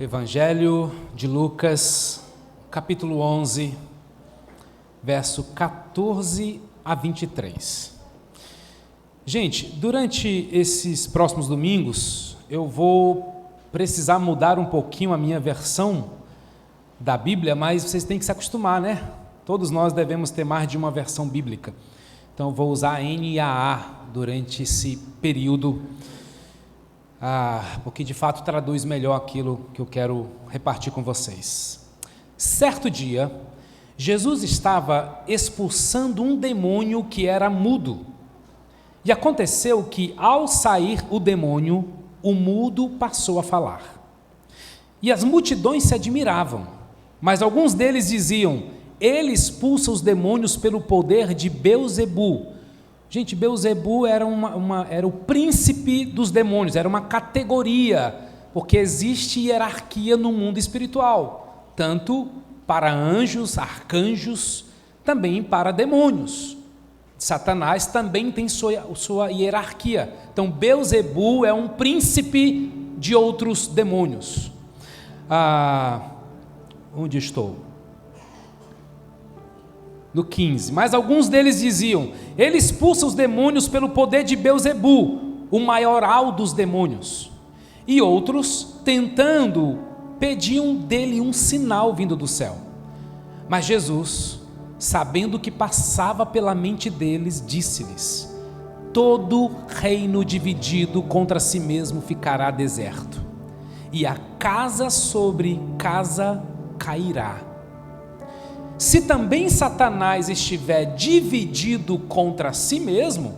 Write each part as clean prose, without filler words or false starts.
Evangelho de Lucas, capítulo 11, verso 14 a 23. Gente, durante esses próximos domingos, eu vou precisar mudar um pouquinho a minha versão da Bíblia, mas vocês têm que se acostumar, né? Todos nós devemos ter mais de uma versão bíblica. Então, eu vou usar a NAA durante esse período, porque de fato traduz melhor aquilo que eu quero repartir com vocês. Certo dia, Jesus estava expulsando um demônio que era mudo. E aconteceu que, ao sair o demônio, o mudo passou a falar. E as multidões se admiravam, mas alguns deles diziam: ele expulsa os demônios pelo poder de Beelzebu. Gente, Beelzebu era o príncipe dos demônios, era uma categoria, porque existe hierarquia no mundo espiritual, tanto para anjos, arcanjos, também para demônios. Satanás também tem sua hierarquia. Então, Beelzebu é um príncipe de outros demônios. Onde estou? No 15, mas alguns deles diziam: ele expulsa os demônios pelo poder de Beelzebu, o maioral dos demônios. E outros, tentando, pediam dele um sinal vindo do céu. Mas Jesus, sabendo o que passava pela mente deles, disse-lhes: todo reino dividido contra si mesmo ficará deserto, e a casa sobre casa cairá. Se também Satanás estiver dividido contra si mesmo,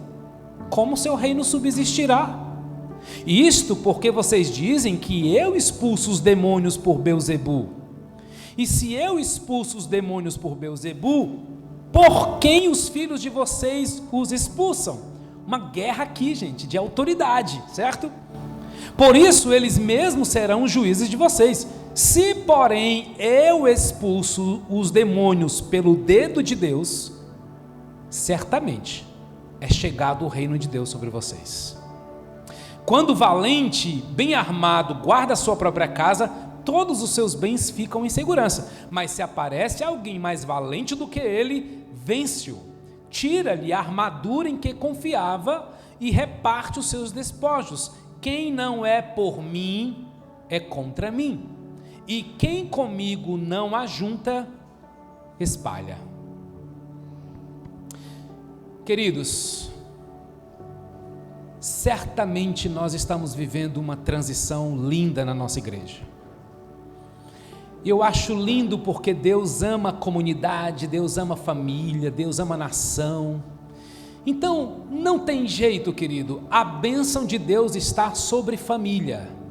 como seu reino subsistirá? Isto porque vocês dizem que eu expulso os demônios por Beelzebu. E se eu expulso os demônios por Beelzebu, por quem os filhos de vocês os expulsam? Uma guerra aqui, gente, de autoridade, certo? Por isso eles mesmos serão juízes de vocês. Se, porém, eu expulso os demônios pelo dedo de Deus, certamente é chegado o reino de Deus sobre vocês. Quando o valente, bem armado, guarda a sua própria casa, todos os seus bens ficam em segurança. Mas se aparece alguém mais valente do que ele, vence-o, tira-lhe a armadura em que confiava e reparte os seus despojos. Quem não é por mim, é contra mim. E quem comigo não ajunta, espalha. Queridos, certamente nós estamos vivendo uma transição linda na nossa igreja. Eu acho lindo porque Deus ama a comunidade, Deus ama a família, Deus ama a nação. Então, não tem jeito, querido, a bênção de Deus está sobre família.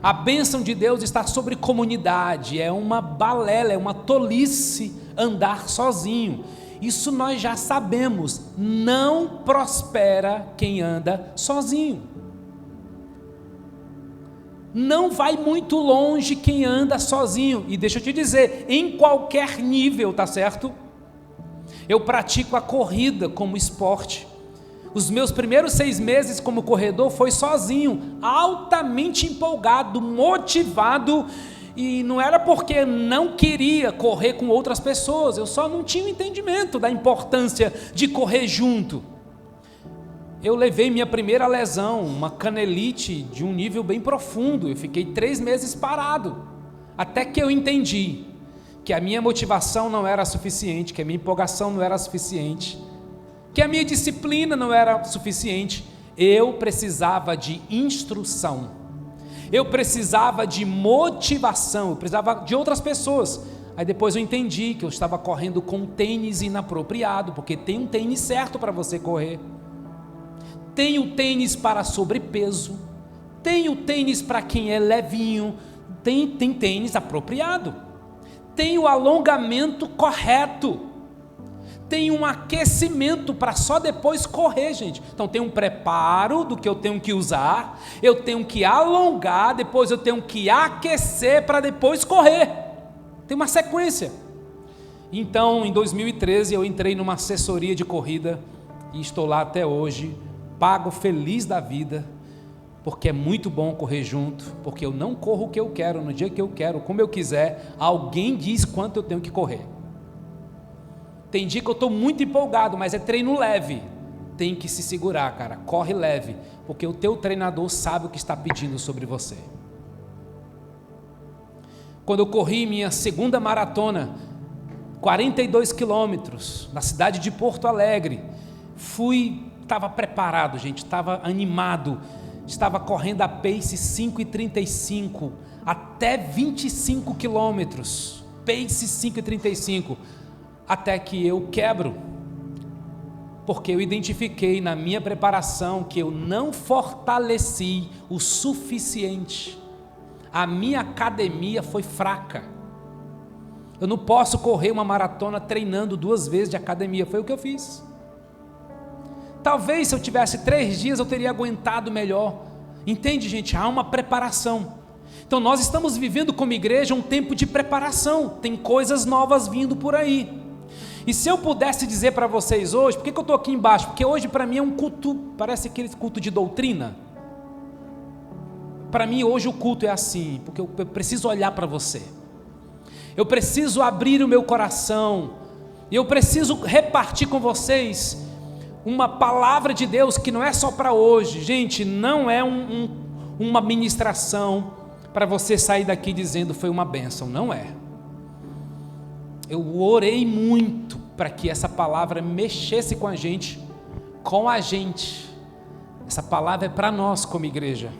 A bênção de Deus está sobre comunidade. É uma balela, é uma tolice andar sozinho. Isso nós já sabemos. Não prospera quem anda sozinho. Não vai muito longe quem anda sozinho. E deixa eu te dizer, em qualquer nível, tá certo? Eu pratico a corrida como esporte. Os meus primeiros 6 meses como corredor foi sozinho, altamente empolgado, motivado, e não era porque não queria correr com outras pessoas, eu só não tinha o entendimento da importância de correr junto. Eu levei minha primeira lesão, uma canelite de um nível bem profundo, eu fiquei 3 meses parado, até que eu entendi que a minha motivação não era suficiente, que a minha empolgação não era suficiente, que a minha disciplina não era suficiente. Eu precisava de instrução, eu precisava de motivação, eu precisava de outras pessoas. Aí depois eu entendi que eu estava correndo com tênis inapropriado, porque tem um tênis certo para você correr, tem o tênis para sobrepeso, tem o tênis para quem é levinho, tem tênis apropriado, tem o alongamento correto, tem um aquecimento para só depois correr, gente. Então tem um preparo do que eu tenho que usar, eu tenho que alongar, depois eu tenho que aquecer para depois correr. Tem uma sequência. Então, em 2013, eu entrei numa assessoria de corrida e estou lá até hoje, pago, feliz da vida, porque é muito bom correr junto, porque eu não corro o que eu quero, no dia que eu quero, como eu quiser, alguém diz quanto eu tenho que correr. Tem dia que eu estou muito empolgado, mas é treino leve, tem que se segurar, cara, corre leve, porque o teu treinador sabe o que está pedindo sobre você. Quando eu corri minha segunda maratona, 42 quilômetros, na cidade de Porto Alegre, estava preparado, gente, estava animado, estava correndo a pace 5:35, até 25 quilômetros, pace 5:35, até que eu quebro, porque eu identifiquei na minha preparação que eu não fortaleci o suficiente, a minha academia foi fraca, eu não posso correr uma maratona treinando 2 vezes de academia, foi o que eu fiz. Talvez se eu tivesse 3 dias eu teria aguentado melhor, entende, gente? Há uma preparação. Então nós estamos vivendo como igreja um tempo de preparação, tem coisas novas vindo por aí. E se eu pudesse dizer para vocês hoje, por que eu estou aqui embaixo? Porque hoje para mim é um culto, parece aquele culto de doutrina. Para mim hoje o culto é assim, porque eu preciso olhar para você, eu preciso abrir o meu coração, e eu preciso repartir com vocês uma palavra de Deus que não é só para hoje, gente, não é uma ministração para você sair daqui dizendo foi uma bênção, não é. Eu orei muito para que essa palavra mexesse com a gente, essa palavra é para nós como igreja.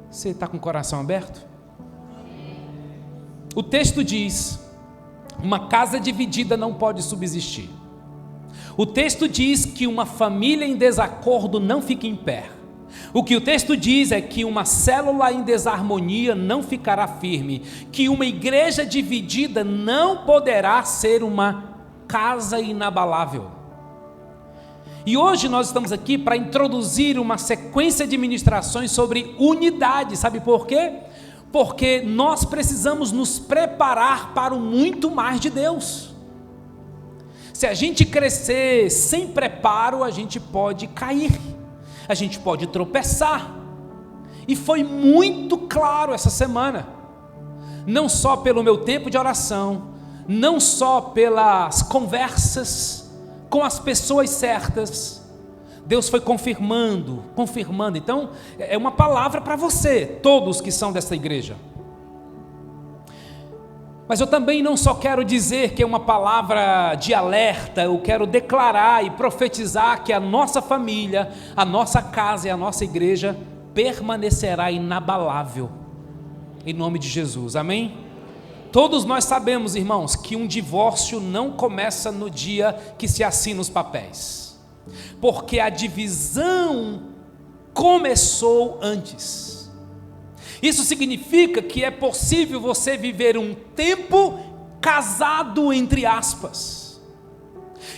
Você está com o coração aberto? O texto diz, uma casa dividida não pode subsistir. O texto diz que uma família em desacordo não fica em pé. O que o texto diz é que uma célula em desarmonia não ficará firme, que uma igreja dividida não poderá ser uma casa inabalável. E hoje nós estamos aqui para introduzir uma sequência de ministrações sobre unidade, sabe por quê? Porque nós precisamos nos preparar para o muito mais de Deus. Se a gente crescer sem preparo, a gente pode cair, a gente pode tropeçar, e foi muito claro essa semana, não só pelo meu tempo de oração, não só pelas conversas com as pessoas certas, Deus foi confirmando, então é uma palavra para você, todos que são dessa igreja. Mas eu também não só quero dizer que é uma palavra de alerta, eu quero declarar e profetizar que a nossa família, a nossa casa e a nossa igreja permanecerá inabalável, em nome de Jesus, amém? Todos nós sabemos, irmãos, que um divórcio não começa no dia que se assina os papéis, porque a divisão começou antes. Isso significa que é possível você viver um tempo casado, entre aspas,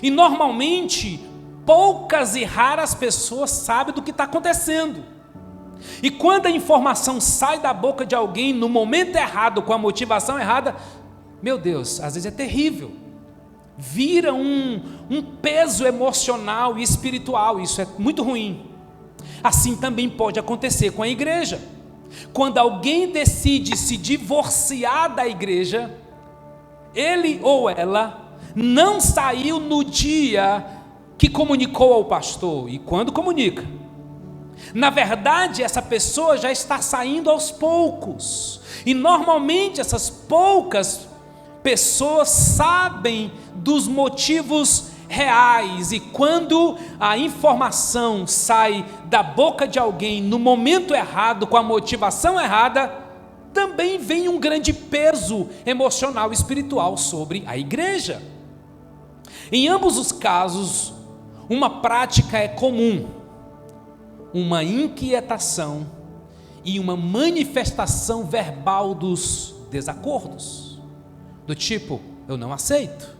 e normalmente poucas e raras pessoas sabem do que está acontecendo, e quando a informação sai da boca de alguém no momento errado, com a motivação errada, meu Deus, às vezes é terrível, vira um peso emocional e espiritual, isso é muito ruim. Assim também pode acontecer com a igreja. Quando alguém decide se divorciar da igreja, ele ou ela não saiu no dia que comunicou ao pastor. E quando comunica, na verdade essa pessoa já está saindo aos poucos, e normalmente essas poucas pessoas sabem dos motivos reais, e quando a informação sai da boca de alguém no momento errado, com a motivação errada, também vem um grande peso emocional e espiritual sobre a igreja. Em ambos os casos, uma prática é comum: uma inquietação e uma manifestação verbal dos desacordos, do tipo, eu não aceito,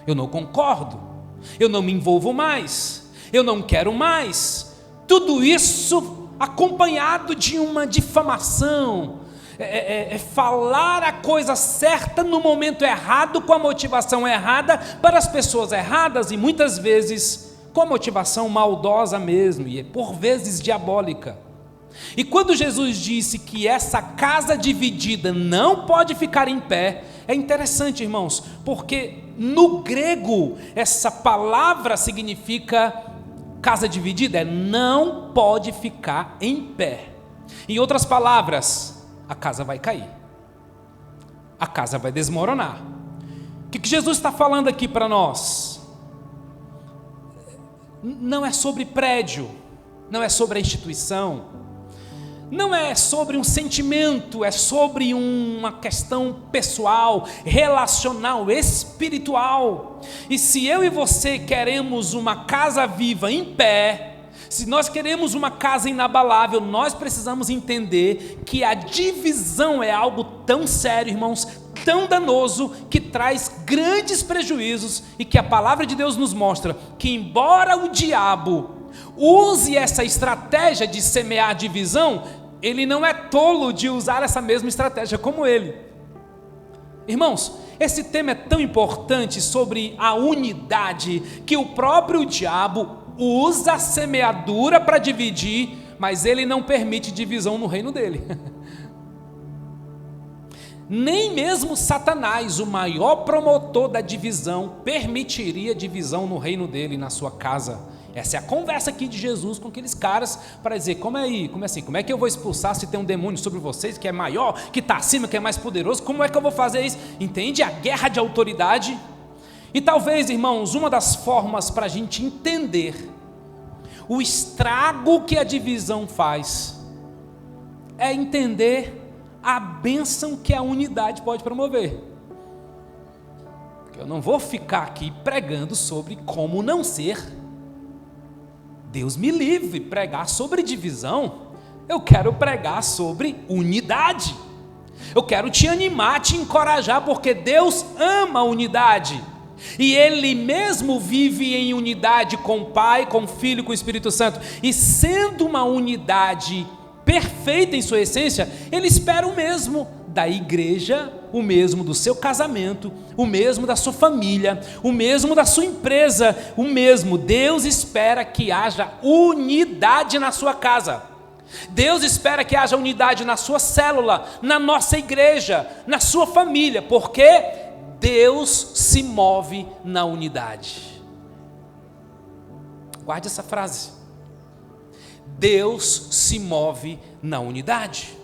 eu não concordo, eu não me envolvo mais, eu não quero mais. Tudo isso acompanhado de uma difamação, falar a coisa certa no momento errado, com a motivação errada, para as pessoas erradas, e muitas vezes com a motivação maldosa mesmo, e por vezes diabólica. E quando Jesus disse que essa casa dividida não pode ficar em pé, é interessante, irmãos, porque no grego essa palavra significa casa dividida, não pode ficar em pé. Em outras palavras, a casa vai cair, a casa vai desmoronar. O que Jesus está falando aqui para nós? Não é sobre prédio, não é sobre a instituição, não é sobre um sentimento, é sobre uma questão pessoal, relacional, espiritual. E se eu e você queremos uma casa viva em pé, se nós queremos uma casa inabalável, nós precisamos entender que a divisão é algo tão sério, irmãos, tão danoso, que traz grandes prejuízos, e que a palavra de Deus nos mostra que, embora o diabo use essa estratégia de semear divisão, ele não é tolo de usar essa mesma estratégia como ele. Irmãos, esse tema é tão importante sobre a unidade, que o próprio diabo usa a semeadura para dividir, mas ele não permite divisão no reino dele. Nem mesmo Satanás, o maior promotor da divisão, permitiria divisão no reino dele, na sua casa. Essa é a conversa aqui de Jesus com aqueles caras, para dizer, como é que eu vou expulsar se tem um demônio sobre vocês, que é maior, que está acima, que é mais poderoso, como é que eu vou fazer isso? Entende? A guerra de autoridade. E talvez, irmãos, uma das formas para a gente entender o estrago que a divisão faz, é entender a bênção que a unidade pode promover. Eu não vou ficar aqui pregando sobre como não ser. Deus me livre pregar sobre divisão. Eu quero pregar sobre unidade. Eu quero te animar, te encorajar, porque Deus ama a unidade. E Ele mesmo vive em unidade com o Pai, com o Filho e com o Espírito Santo. E sendo uma unidade perfeita em sua essência, Ele espera o mesmo da igreja, o mesmo do seu casamento, o mesmo da sua família, o mesmo da sua empresa, o mesmo. Deus espera que haja unidade na sua casa. Deus espera que haja unidade na sua célula, na nossa igreja, na sua família, porque Deus se move na unidade. Guarde essa frase. Deus se move na unidade.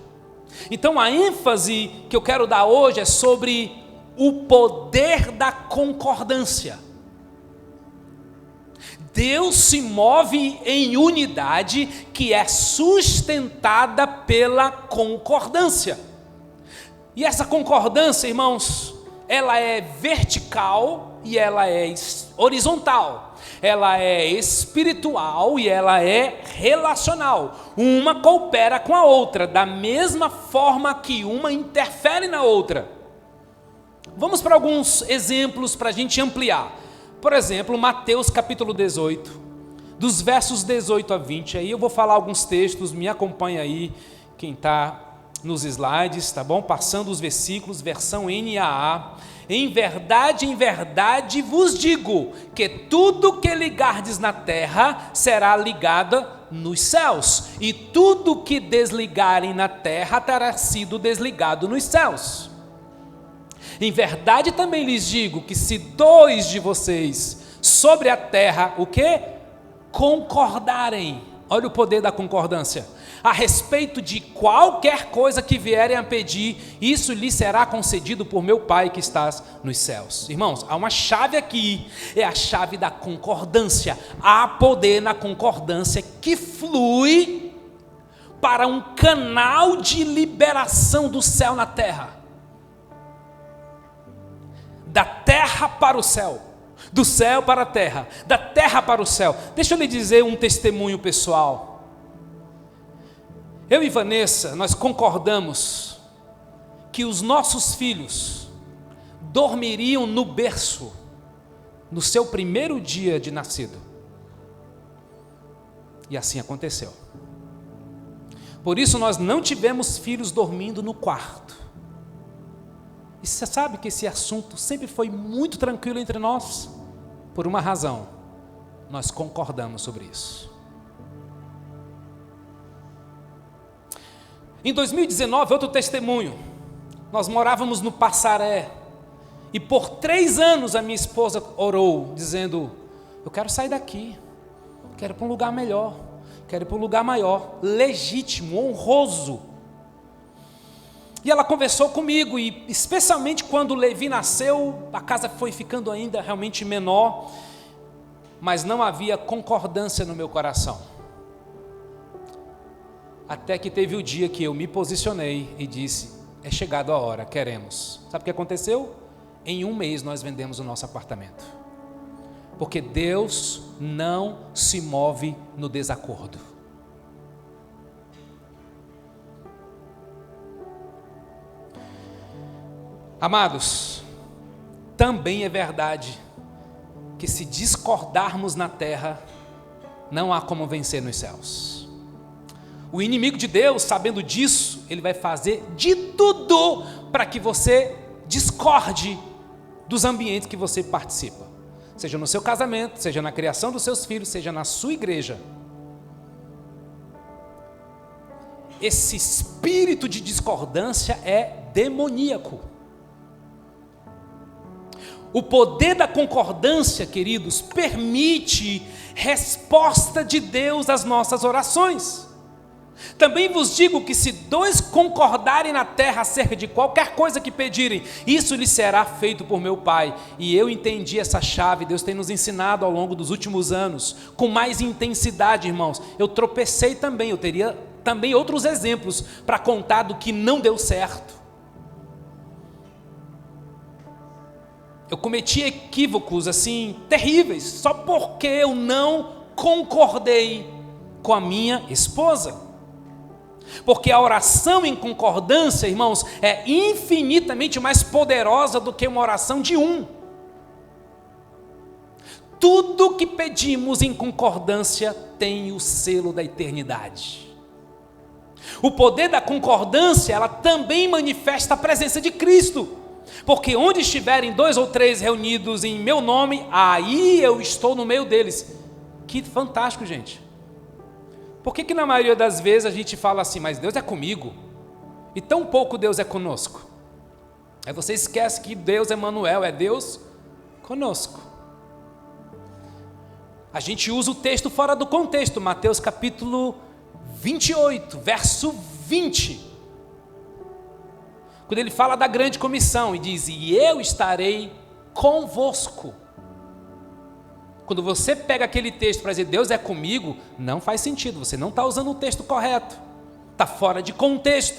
Então a ênfase que eu quero dar hoje é sobre o poder da concordância. Deus se move em unidade que é sustentada pela concordância. E essa concordância, irmãos, ela é vertical e ela é horizontal. Ela é espiritual e ela é relacional. Uma coopera com a outra, da mesma forma que uma interfere na outra. Vamos para alguns exemplos para a gente ampliar. Por exemplo, Mateus capítulo 18, dos versos 18 a 20. Aí eu vou falar alguns textos, me acompanha aí, quem está nos slides, tá bom? Passando os versículos, versão NAA. Em verdade vos digo, que tudo que ligardes na terra será ligado nos céus, e tudo que desligarem na terra terá sido desligado nos céus. Em verdade também lhes digo, que se dois de vocês sobre a terra, o quê? Concordarem, olha o poder da concordância, a respeito de qualquer coisa que vierem a pedir, isso lhe será concedido por meu Pai que estás nos céus. Irmãos, há uma chave aqui, é a chave da concordância. Há poder na concordância que flui para um canal de liberação do céu na terra. Da terra para o céu, do céu para a terra, da terra para o céu. Deixa eu lhe dizer um testemunho pessoal. Eu e Vanessa, nós concordamos que os nossos filhos dormiriam no berço no seu primeiro dia de nascido. E assim aconteceu. Por isso nós não tivemos filhos dormindo no quarto. E você sabe que esse assunto sempre foi muito tranquilo entre nós? Por uma razão, nós concordamos sobre isso. Em 2019, outro testemunho, nós morávamos no Passaré, e por 3 anos a minha esposa orou, dizendo: eu quero sair daqui, quero ir para um lugar melhor, quero ir para um lugar maior, legítimo, honroso. E ela conversou comigo, e especialmente quando Levi nasceu, a casa foi ficando ainda realmente menor, mas não havia concordância no meu coração. Até que teve o dia que eu me posicionei e disse: é chegado a hora, queremos. Sabe o que aconteceu? Em 1 mês nós vendemos o nosso apartamento. Porque Deus não se move no desacordo. Amados, também é verdade que se discordarmos na terra, não há como vencer nos céus. O inimigo de Deus, sabendo disso, ele vai fazer de tudo para que você discorde dos ambientes que você participa. Seja no seu casamento, seja na criação dos seus filhos, seja na sua igreja. Esse espírito de discordância é demoníaco. O poder da concordância, queridos, permite resposta de Deus às nossas orações. Também vos digo que se 2 concordarem na terra acerca de qualquer coisa que pedirem, isso lhes será feito por meu Pai. E eu entendi essa chave, Deus tem nos ensinado ao longo dos últimos anos, com mais intensidade, irmãos. Eu tropecei também, eu teria também outros exemplos para contar do que não deu certo. Eu cometi equívocos assim terríveis, só porque eu não concordei com a minha esposa. Porque a oração em concordância, irmãos, é infinitamente mais poderosa do que uma oração de um. Tudo que pedimos em concordância tem o selo da eternidade. O poder da concordância, ela também manifesta a presença de Cristo. Porque onde estiverem 2 ou 3 reunidos em meu nome, aí eu estou no meio deles. Que fantástico, gente. Por que na maioria das vezes a gente fala assim, mas Deus é comigo, e tão pouco Deus é conosco? Aí você esquece que Deus é Emmanuel, é Deus conosco. A gente usa o texto fora do contexto, Mateus capítulo 28, verso 20. Quando ele fala da grande comissão e diz: e eu estarei convosco. Quando você pega aquele texto para dizer Deus é comigo, não faz sentido, você não está usando o texto correto, está fora de contexto.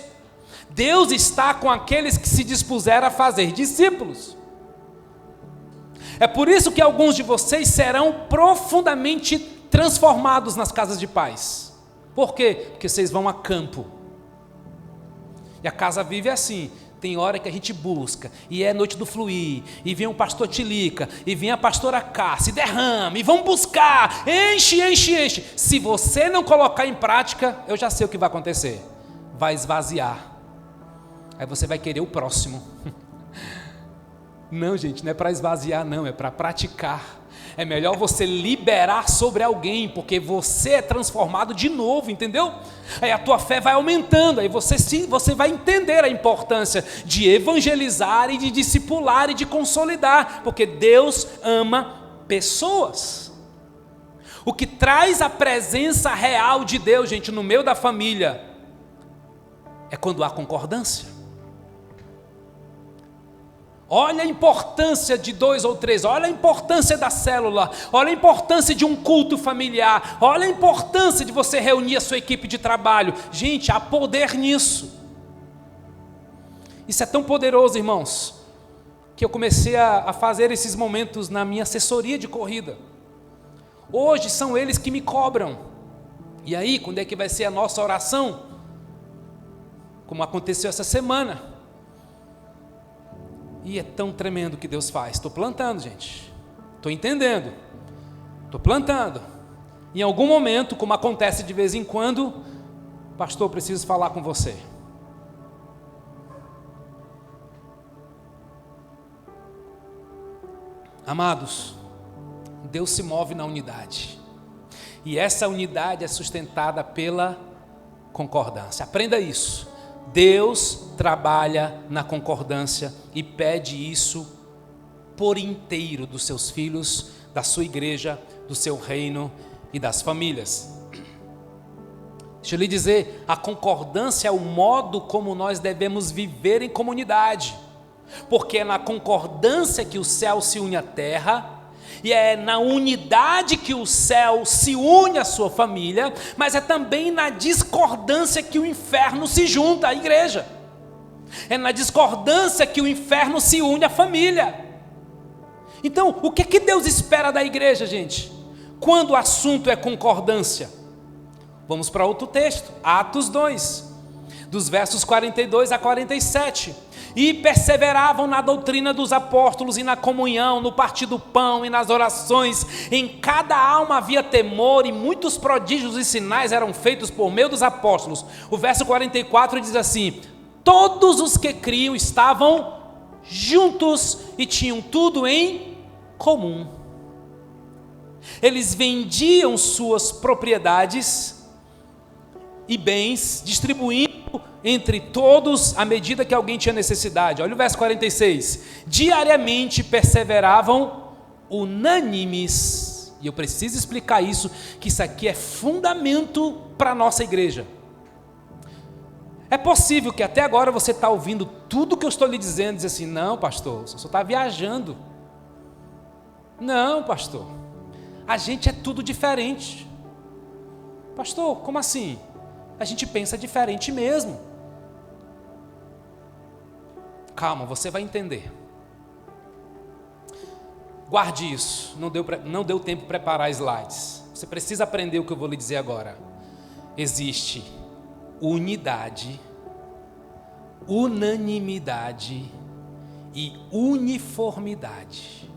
Deus está com aqueles que se dispuseram a fazer discípulos. É por isso que alguns de vocês serão profundamente transformados nas casas de paz. Por quê? Porque vocês vão a campo. E a casa vive assim. Tem hora que a gente busca, e é noite do fluir, e vem o pastor Tilica, e vem a pastora Cá, se derrama, e vão buscar, enche, enche, enche. Se você não colocar em prática, eu já sei o que vai acontecer. Vai esvaziar. Aí você vai querer o próximo. Não, gente, não é para esvaziar não, é para praticar. É melhor você liberar sobre alguém, porque você é transformado de novo, entendeu? Aí a tua fé vai aumentando, aí você vai entender a importância de evangelizar e de discipular e de consolidar, porque Deus ama pessoas. O que traz a presença real de Deus, gente, no meio da família, é quando há concordância. Olha a importância de 2 ou 3, olha a importância da célula, olha a importância de um culto familiar, olha a importância de você reunir a sua equipe de trabalho. Gente, há poder nisso. Isso é tão poderoso, irmãos, que eu comecei a fazer esses momentos na minha assessoria de corrida. Hoje são eles que me cobram. E aí, quando é que vai ser a nossa oração? Como aconteceu essa semana. E é tão tremendo o que Deus faz. Estou plantando, gente. Estou entendendo. Estou plantando. Em algum momento, como acontece de vez em quando, pastor, preciso falar com você. Amados, Deus se move na unidade. E essa unidade é sustentada pela concordância. Aprenda isso. Deus trabalha na concordância e pede isso por inteiro dos seus filhos, da sua igreja, do seu reino e das famílias. Deixa eu lhe dizer, a concordância é o modo como nós devemos viver em comunidade, porque é na concordância que o céu se une à terra, e é na unidade que o céu se une à sua família, mas é também na discordância que o inferno se junta à igreja. É na discordância que o inferno se une à família. Então, o que Deus espera da igreja, gente? Quando o assunto é concordância. Vamos para outro texto, Atos 2, dos versos 42 a 47. E perseveravam na doutrina dos apóstolos e na comunhão, no partir do pão e nas orações. Em cada alma havia temor e muitos prodígios e sinais eram feitos por meio dos apóstolos. O verso 44 diz assim: todos os que criam estavam juntos e tinham tudo em comum. Eles vendiam suas propriedades e bens, distribuindo entre todos à medida que alguém tinha necessidade. Olha o verso 46. Diariamente perseveravam unânimes. E eu preciso explicar isso, que isso aqui é fundamento para a nossa igreja. É possível que até agora você está ouvindo tudo que eu estou lhe dizendo, e diz assim: não, pastor, você só está viajando. Não, pastor, a gente é tudo diferente. Pastor, como assim? A gente pensa diferente mesmo. Calma, você vai entender. Guarde isso, não deu tempo para preparar slides. Você precisa aprender o que eu vou lhe dizer agora. Existe unidade, unanimidade e uniformidade.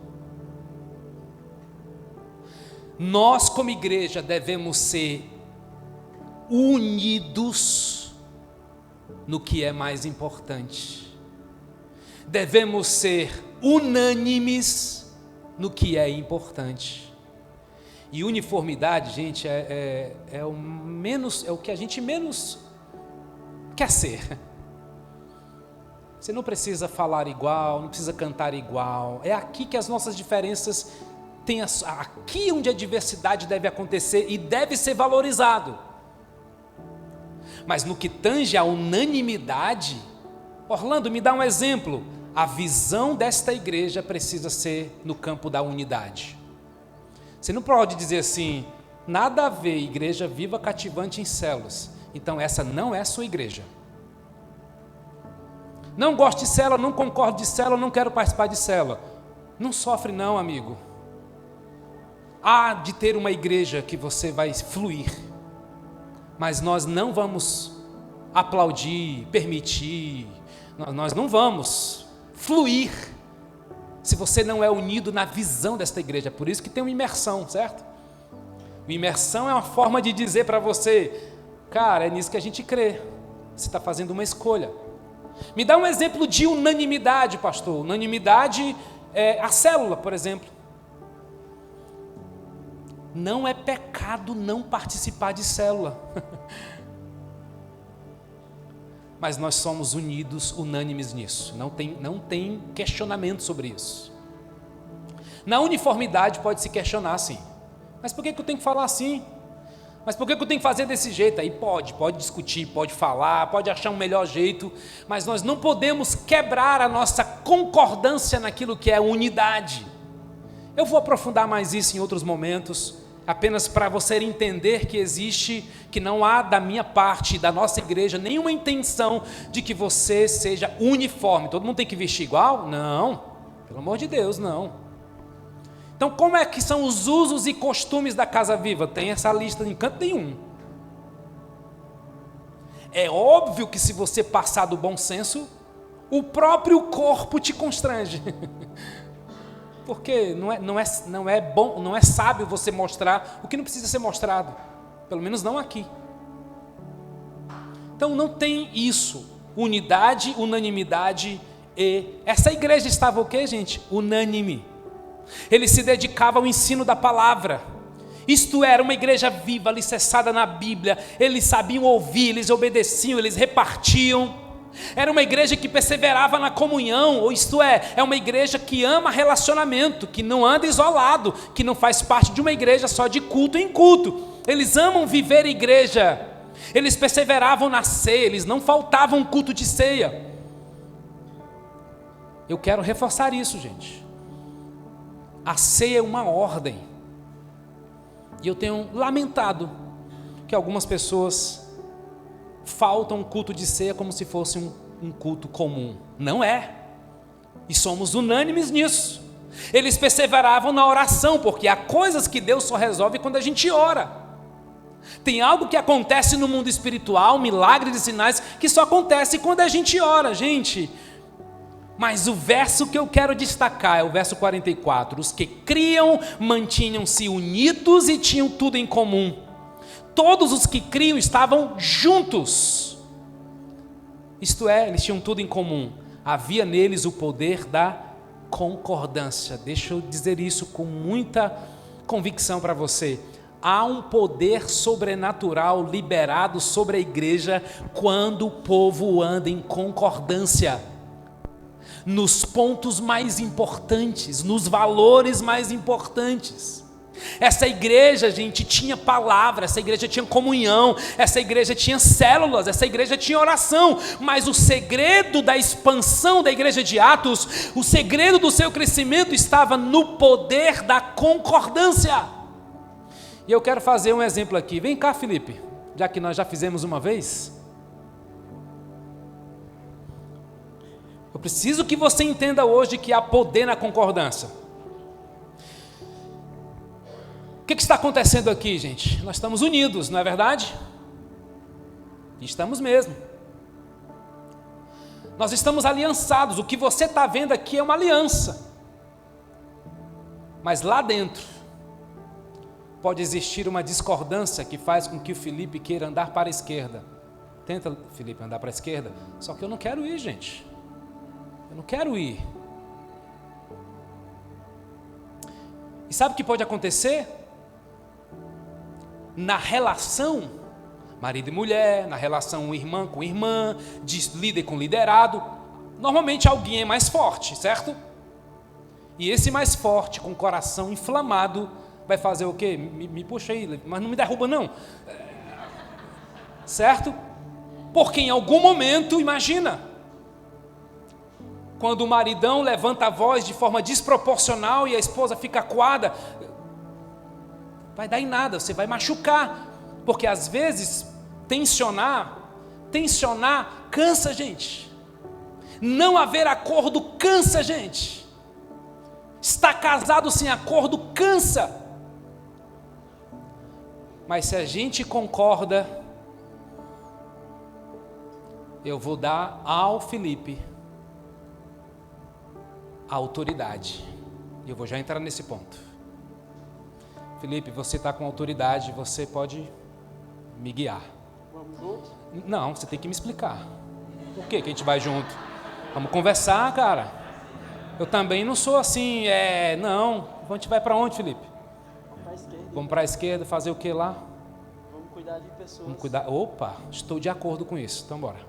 Nós, como igreja, devemos ser unidos no que é mais importante. Devemos ser unânimes no que é importante. E uniformidade, gente, é o que a gente menos quer ser. Você não precisa falar igual, não precisa cantar igual. É aqui que as nossas diferenças têm, aqui onde a diversidade deve acontecer e deve ser valorizado. Mas no que tange a unanimidade, Orlando, me dá um exemplo. A visão desta igreja precisa ser no campo da unidade. Você não pode dizer assim: nada a ver, igreja viva cativante em células. Então essa não é a sua igreja. Não gosto de célula, não concordo de célula, não quero participar de célula. Não sofre não, amigo. Há de ter uma igreja que você vai fluir. Mas nós não vamos aplaudir, permitir, nós não vamos fluir se você não é unido na visão desta igreja. Por isso que tem uma imersão, certo? Uma imersão é uma forma de dizer para você: cara, é nisso que a gente crê. Você está fazendo uma escolha. Me dá um exemplo de unanimidade, pastor. Unanimidade é a célula, por exemplo. Não é pecado não participar de célula. Mas nós somos unidos, unânimes nisso. Não tem questionamento sobre isso. Na uniformidade pode se questionar sim. Mas por que eu tenho que falar assim? Mas por que eu tenho que fazer desse jeito? Aí pode discutir, pode falar, pode achar um melhor jeito. Mas nós não podemos quebrar a nossa concordância naquilo que é unidade. Eu vou aprofundar mais isso em outros momentos. Apenas para você entender que não há da minha parte, da nossa igreja, nenhuma intenção de que você seja uniforme. Todo mundo tem que vestir igual? Não, pelo amor de Deus, não. Então como é que são os usos e costumes da Casa Viva? Tem essa lista em canto nenhum. É óbvio que se você passar do bom senso, o próprio corpo te constrange. Porque não é bom, não é sábio você mostrar o que não precisa ser mostrado. Pelo menos não aqui. Então não tem isso. Unidade, unanimidade e... Essa igreja estava o quê, gente? Unânime. Eles se dedicavam ao ensino da palavra. Isto era uma igreja viva, alicerçada na Bíblia. Eles sabiam ouvir, eles obedeciam, eles repartiam. Era uma igreja que perseverava na comunhão, ou isto é uma igreja que ama relacionamento, que não anda isolado, que não faz parte de uma igreja só de culto em culto. Eles amam viver igreja. Eles perseveravam na ceia, eles não faltavam culto de ceia. Eu quero reforçar isso, gente. A ceia é uma ordem. E eu tenho lamentado que algumas pessoas faltam culto de ceia como se fosse um culto comum. Não é. E somos unânimes nisso. Eles perseveravam na oração, porque há coisas que Deus só resolve quando a gente ora. Tem algo que acontece no mundo espiritual, milagres e sinais, que só acontece quando a gente ora, gente. Mas o verso que eu quero destacar é o verso 44. Os que criam mantinham-se unidos e tinham tudo em comum. Todos os que criam estavam juntos. Isto é, eles tinham tudo em comum. Havia neles o poder da concordância. Deixa eu dizer isso com muita convicção para você. Há um poder sobrenatural liberado sobre a igreja quando o povo anda em concordância. Nos pontos mais importantes, nos valores mais importantes. Essa igreja, gente, tinha palavra, essa igreja tinha comunhão, essa igreja tinha células, essa igreja tinha oração, mas o segredo da expansão da igreja de Atos, o segredo do seu crescimento estava no poder da concordância. E eu quero fazer um exemplo aqui. Vem cá, Felipe, já que nós já fizemos uma vez. Eu preciso que você entenda hoje que há poder na concordância. O que está acontecendo aqui, gente? Nós estamos unidos, não é verdade? Estamos mesmo. Nós estamos aliançados. O que você está vendo aqui é uma aliança. Mas lá dentro pode existir uma discordância que faz com que o Felipe queira andar para a esquerda. Tenta, Felipe, andar para a esquerda. Só que eu não quero ir, gente. Eu não quero ir. E sabe o que pode acontecer? Na relação marido e mulher, na relação irmã com irmã, de líder com liderado, normalmente alguém é mais forte, certo? E esse mais forte, com o coração inflamado, vai fazer o quê? Me puxa aí, mas não me derruba não. Certo? Porque em algum momento, imagina, quando o maridão levanta a voz de forma desproporcional e a esposa fica acuada, vai dar em nada, você vai machucar, porque às vezes tensionar cansa, gente. Não haver acordo cansa, gente. Estar casado sem acordo cansa. Mas se a gente concorda, eu vou dar ao Felipe a autoridade. E eu vou já entrar nesse ponto. Felipe, você está com autoridade, você pode me guiar. Vamos juntos? Não, você tem que me explicar. Por que a gente vai junto? Vamos conversar, cara. Eu também não sou assim, não. A gente vai para onde, Felipe? Vamos para a esquerda. Vamos para a esquerda, fazer o que lá? Vamos cuidar de pessoas. Vamos cuidar. Opa, estou de acordo com isso. Então, bora.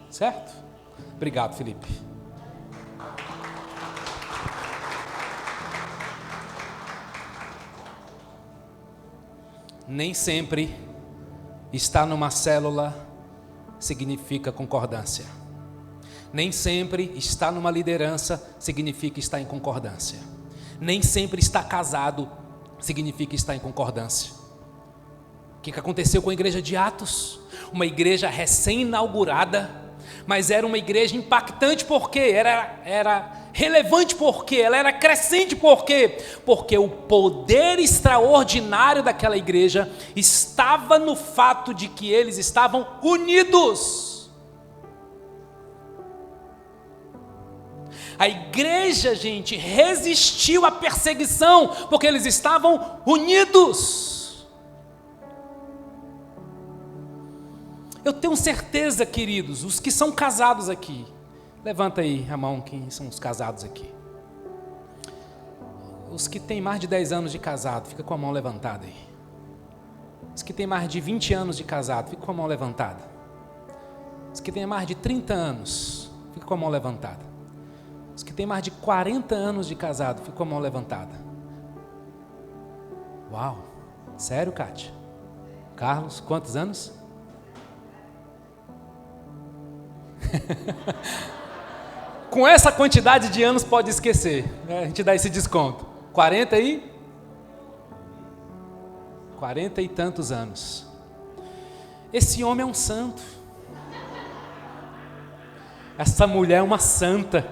Certo? Obrigado, Felipe. Nem sempre estar numa célula significa concordância. Nem sempre estar numa liderança significa estar em concordância. Nem sempre estar casado significa estar em concordância. O que aconteceu com a igreja de Atos? Uma igreja recém-inaugurada, mas era uma igreja impactante porque era relevante porque ela era crescente porque o poder extraordinário daquela igreja estava no fato de que eles estavam unidos. A igreja, gente, resistiu à perseguição porque eles estavam unidos. Eu tenho certeza, queridos, os que são casados aqui, levanta aí a mão, quem são os casados aqui. Os que têm mais de 10 anos de casado, fica com a mão levantada aí. Os que têm mais de 20 anos de casado, fica com a mão levantada. Os que têm mais de 30 anos, fica com a mão levantada. Os que têm mais de 40 anos de casado, fica com a mão levantada. Uau! Sério, Kátia? Carlos, quantos anos? Com essa quantidade de anos pode esquecer, né? A gente dá esse desconto. 40 aí? 40 e tantos anos. Esse homem é um santo. Essa mulher é uma santa.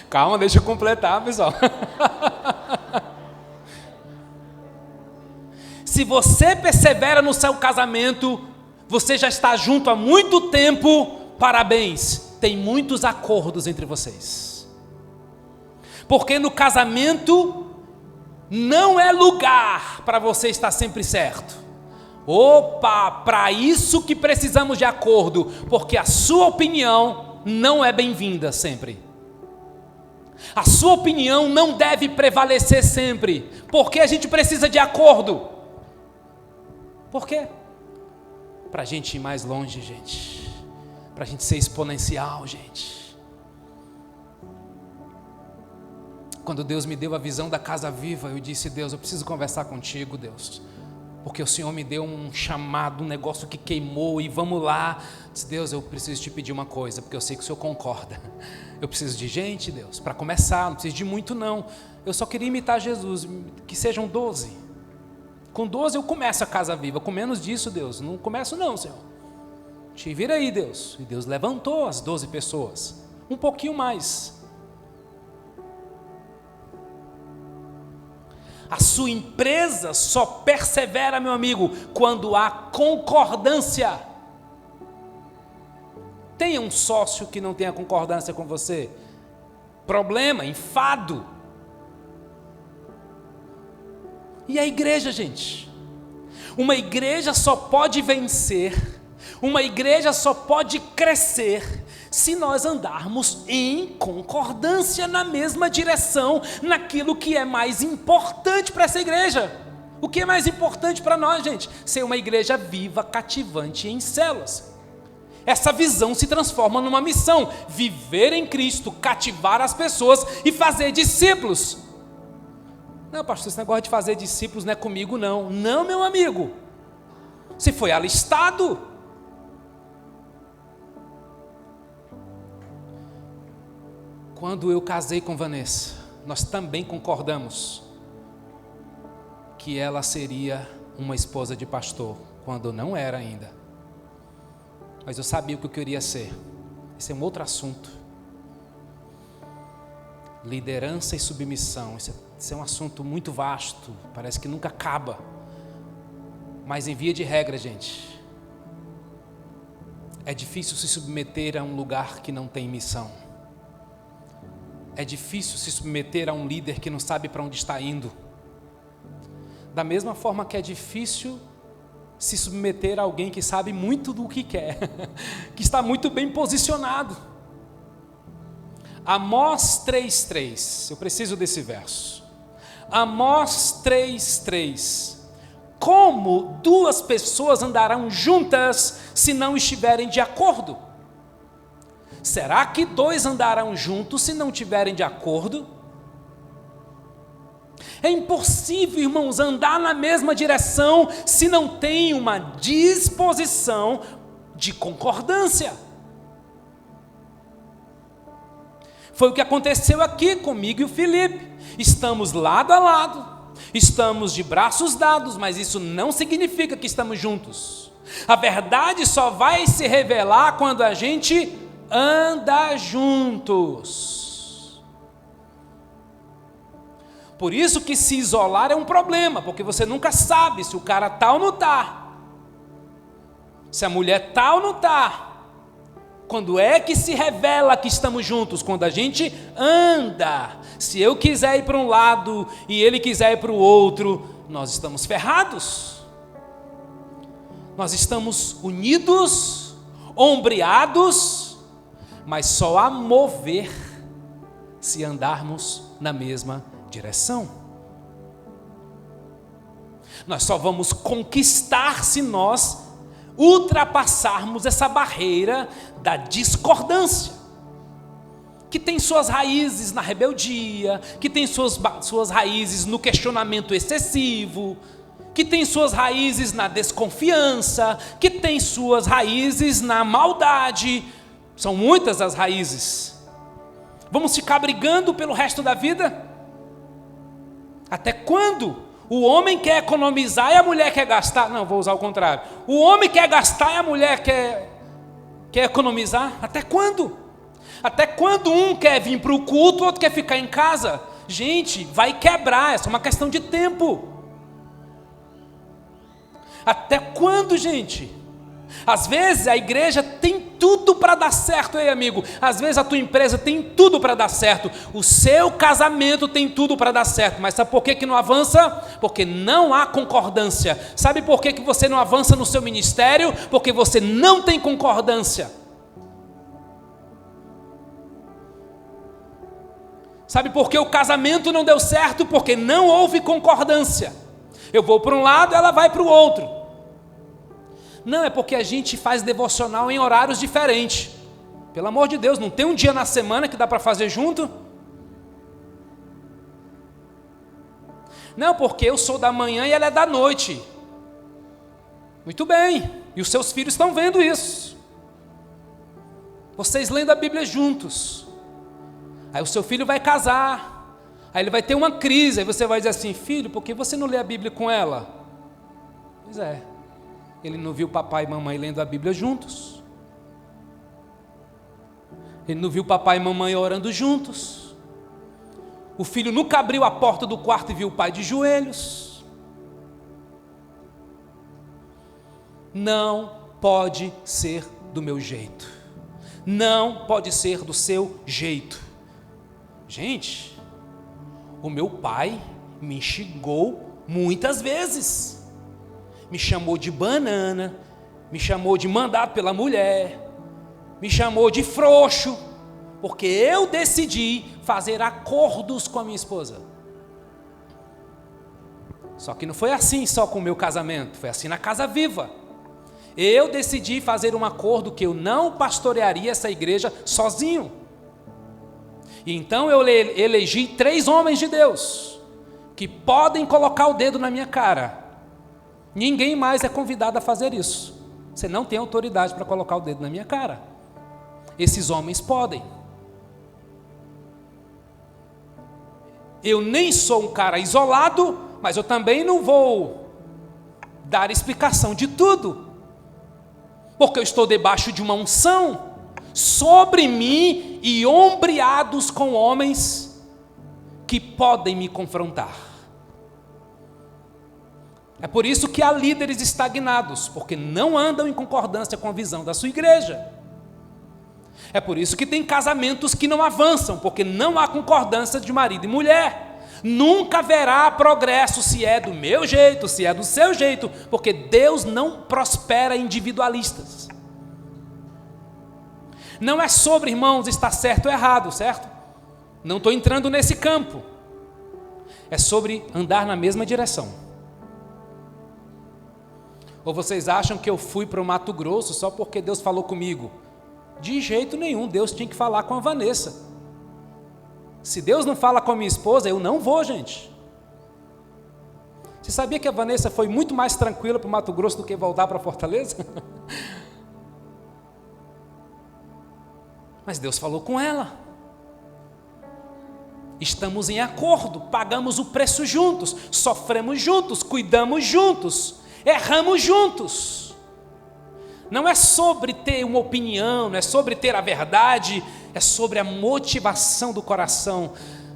Calma, deixa eu completar, pessoal. Se você persevera no seu casamento, você já está junto há muito tempo, parabéns. Tem muitos acordos entre vocês. Porque no casamento não é lugar para você estar sempre certo. Opa, para isso que precisamos de acordo, porque a sua opinião não é bem-vinda sempre. A sua opinião não deve prevalecer sempre, porque a gente precisa de acordo. Por quê? Para a gente ir mais longe, gente. Para a gente ser exponencial, gente. Quando Deus me deu a visão da Casa Viva, eu disse: Deus, eu preciso conversar contigo, Deus. Porque o Senhor me deu um chamado, um negócio que queimou, e vamos lá. Eu disse: Deus, eu preciso te pedir uma coisa, porque eu sei que o Senhor concorda. Eu preciso de gente, Deus, para começar, não preciso de muito não. Eu só queria imitar Jesus, que sejam 12. Com 12 eu começo a Casa Viva, com menos disso, Deus, não começo não, Senhor. Te vira aí, Deus. E Deus levantou as 12 pessoas, um pouquinho mais. A sua empresa só persevera, meu amigo, quando há concordância. Tenha um sócio que não tenha concordância com você. Problema, enfado. E a igreja, gente? Uma igreja só pode vencer, uma igreja só pode crescer se nós andarmos em concordância na mesma direção, naquilo que é mais importante para essa igreja. O que é mais importante para nós, gente? Ser uma igreja viva, cativante em células. Essa visão se transforma numa missão: viver em Cristo, cativar as pessoas e fazer discípulos. Não, pastor, esse negócio de fazer discípulos não é comigo não. Não, meu amigo. Você foi alistado. Quando eu casei com Vanessa, nós também concordamos que ela seria uma esposa de pastor, quando não era ainda. Mas eu sabia o que eu queria ser. Esse é um outro assunto. Liderança e submissão, isso é um assunto muito vasto, parece que nunca acaba. Mas em via de regra, gente, é difícil se submeter a um lugar que não tem missão. É difícil se submeter a um líder que não sabe para onde está indo. Da mesma forma que é difícil se submeter a alguém que sabe muito do que quer, que está muito bem posicionado. Amós 3:3, eu preciso desse verso. Amós 3:3. Como duas pessoas andarão juntas se não estiverem de acordo? Será que dois andarão juntos se não estiverem de acordo? É impossível, irmãos, andar na mesma direção se não tem uma disposição de concordância. Foi o que aconteceu aqui comigo e o Felipe. Estamos lado a lado, estamos de braços dados, mas isso não significa que estamos juntos. A verdade só vai se revelar quando a gente anda juntos. Por isso que se isolar é um problema, porque você nunca sabe se o cara está ou não está, se a mulher está ou não está. Quando é que se revela que estamos juntos? Quando a gente anda. Se eu quiser ir para um lado e ele quiser ir para o outro, nós estamos ferrados. Nós estamos unidos, ombreados, mas só há mover se andarmos na mesma direção. Nós só vamos conquistar se nós ultrapassarmos essa barreira da discordância, que tem suas raízes na rebeldia, que tem suas raízes no questionamento excessivo, que tem suas raízes na desconfiança, que tem suas raízes na maldade. São muitas as raízes. Vamos ficar brigando pelo resto da vida? Até quando? O homem quer economizar e a mulher quer gastar. Não, vou usar o contrário. O homem quer gastar e a mulher quer economizar. Até quando? Até quando um quer vir para o culto, o outro quer ficar em casa? Gente, vai quebrar, essa é uma questão de tempo. Até quando, gente? Às vezes a igreja tem tudo para dar certo, ei amigo. Às vezes a tua empresa tem tudo para dar certo. O seu casamento tem tudo para dar certo. Mas sabe por que não avança? Porque não há concordância. Sabe por que você não avança no seu ministério? Porque você não tem concordância. Sabe por que o casamento não deu certo? Porque não houve concordância. Eu vou para um lado, ela vai para o outro. Não, é porque a gente faz devocional em horários diferentes. Pelo amor de Deus, não tem um dia na semana que dá para fazer junto? Não, porque eu sou da manhã e ela é da noite. Muito bem, e os seus filhos estão vendo isso. Vocês lendo a Bíblia juntos. Aí o seu filho vai casar, aí ele vai ter uma crise, aí você vai dizer assim: filho, por que você não lê a Bíblia com ela? Pois é, ele não viu papai e mamãe lendo a Bíblia juntos. Ele não viu papai e mamãe orando juntos. O filho nunca abriu a porta do quarto e viu o pai de joelhos. Não pode ser do meu jeito. Não pode ser do seu jeito. Gente, o meu pai me xingou muitas vezes. Me chamou de banana, me chamou de mandado pela mulher, me chamou de frouxo, porque eu decidi fazer acordos com a minha esposa. Só que não foi assim só com o meu casamento, foi assim na Casa Viva. Eu decidi fazer um acordo que eu não pastorearia essa igreja sozinho. E então eu elegi 3 homens de Deus, que podem colocar o dedo na minha cara. Ninguém mais é convidado a fazer isso. Você não tem autoridade para colocar o dedo na minha cara. Esses homens podem. Eu nem sou um cara isolado, mas eu também não vou dar explicação de tudo, porque eu estou debaixo de uma unção sobre mim e ombreados com homens que podem me confrontar. É por isso que há líderes estagnados, porque não andam em concordância com a visão da sua igreja. É por isso que tem casamentos que não avançam, porque não há concordância de marido e mulher. Nunca haverá progresso se é do meu jeito, se é do seu jeito, porque Deus não prospera individualistas. Não é sobre, irmãos, estar certo ou errado, certo? Não estou entrando nesse campo. É sobre andar na mesma direção. Ou vocês acham que eu fui para o Mato Grosso só porque Deus falou comigo? De jeito nenhum, Deus tinha que falar com a Vanessa. Se Deus não fala com a minha esposa, eu não vou, gente. Você sabia que a Vanessa foi muito mais tranquila para o Mato Grosso do que voltar para Fortaleza? Mas Deus falou com ela. Estamos em acordo, pagamos o preço juntos, sofremos juntos, cuidamos juntos, erramos juntos. Não é sobre ter uma opinião, não é sobre ter a verdade, é sobre a motivação do coração.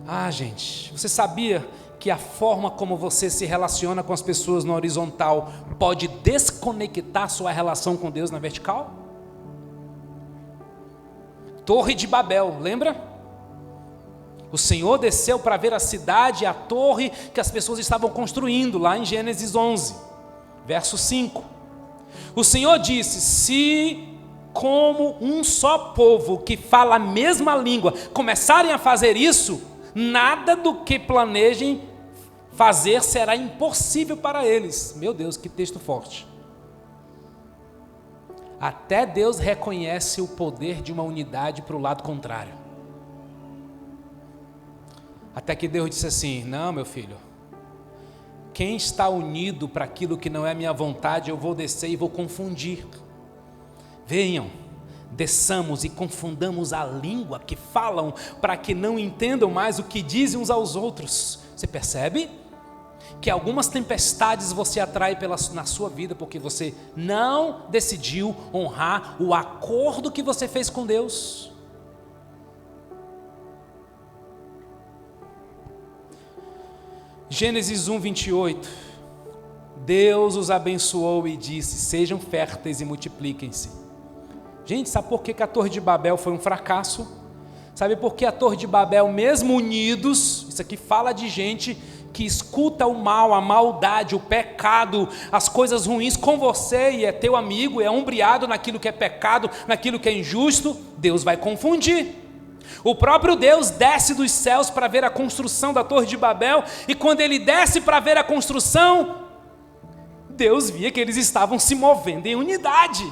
Ah, gente, você sabia que a forma como você se relaciona com as pessoas na horizontal pode desconectar sua relação com Deus na vertical? Torre de Babel, lembra? O Senhor desceu para ver a cidade, a torre que as pessoas estavam construindo, lá em Gênesis 11, verso 5. O Senhor disse: se como um só povo que fala a mesma língua começarem a fazer isso, Nada do que planejem fazer será impossível para eles. Meu Deus, que texto forte. Até Deus reconhece o poder de uma unidade para o lado contrário. Até que Deus disse assim: não, meu filho, quem está unido para aquilo que não é minha vontade, eu vou descer e vou confundir. Venham, desçamos e confundamos a língua que falam, para que não entendam mais o que dizem uns aos outros. Você percebe? Que algumas tempestades você atrai na sua vida, porque você não decidiu honrar o acordo que você fez com Deus. Gênesis 1, 28. Deus os abençoou e disse: sejam férteis e multipliquem-se. Gente, sabe por que a Torre de Babel foi um fracasso? Sabe por que a Torre de Babel, mesmo unidos, isso aqui fala de gente que escuta o mal, a maldade, o pecado, as coisas ruins com você e é teu amigo, é ombreado naquilo que é pecado, naquilo que é injusto, Deus vai confundir. O próprio Deus desce dos céus para ver a construção da Torre de Babel, e quando ele desce para ver a construção, Deus via que eles estavam se movendo em unidade,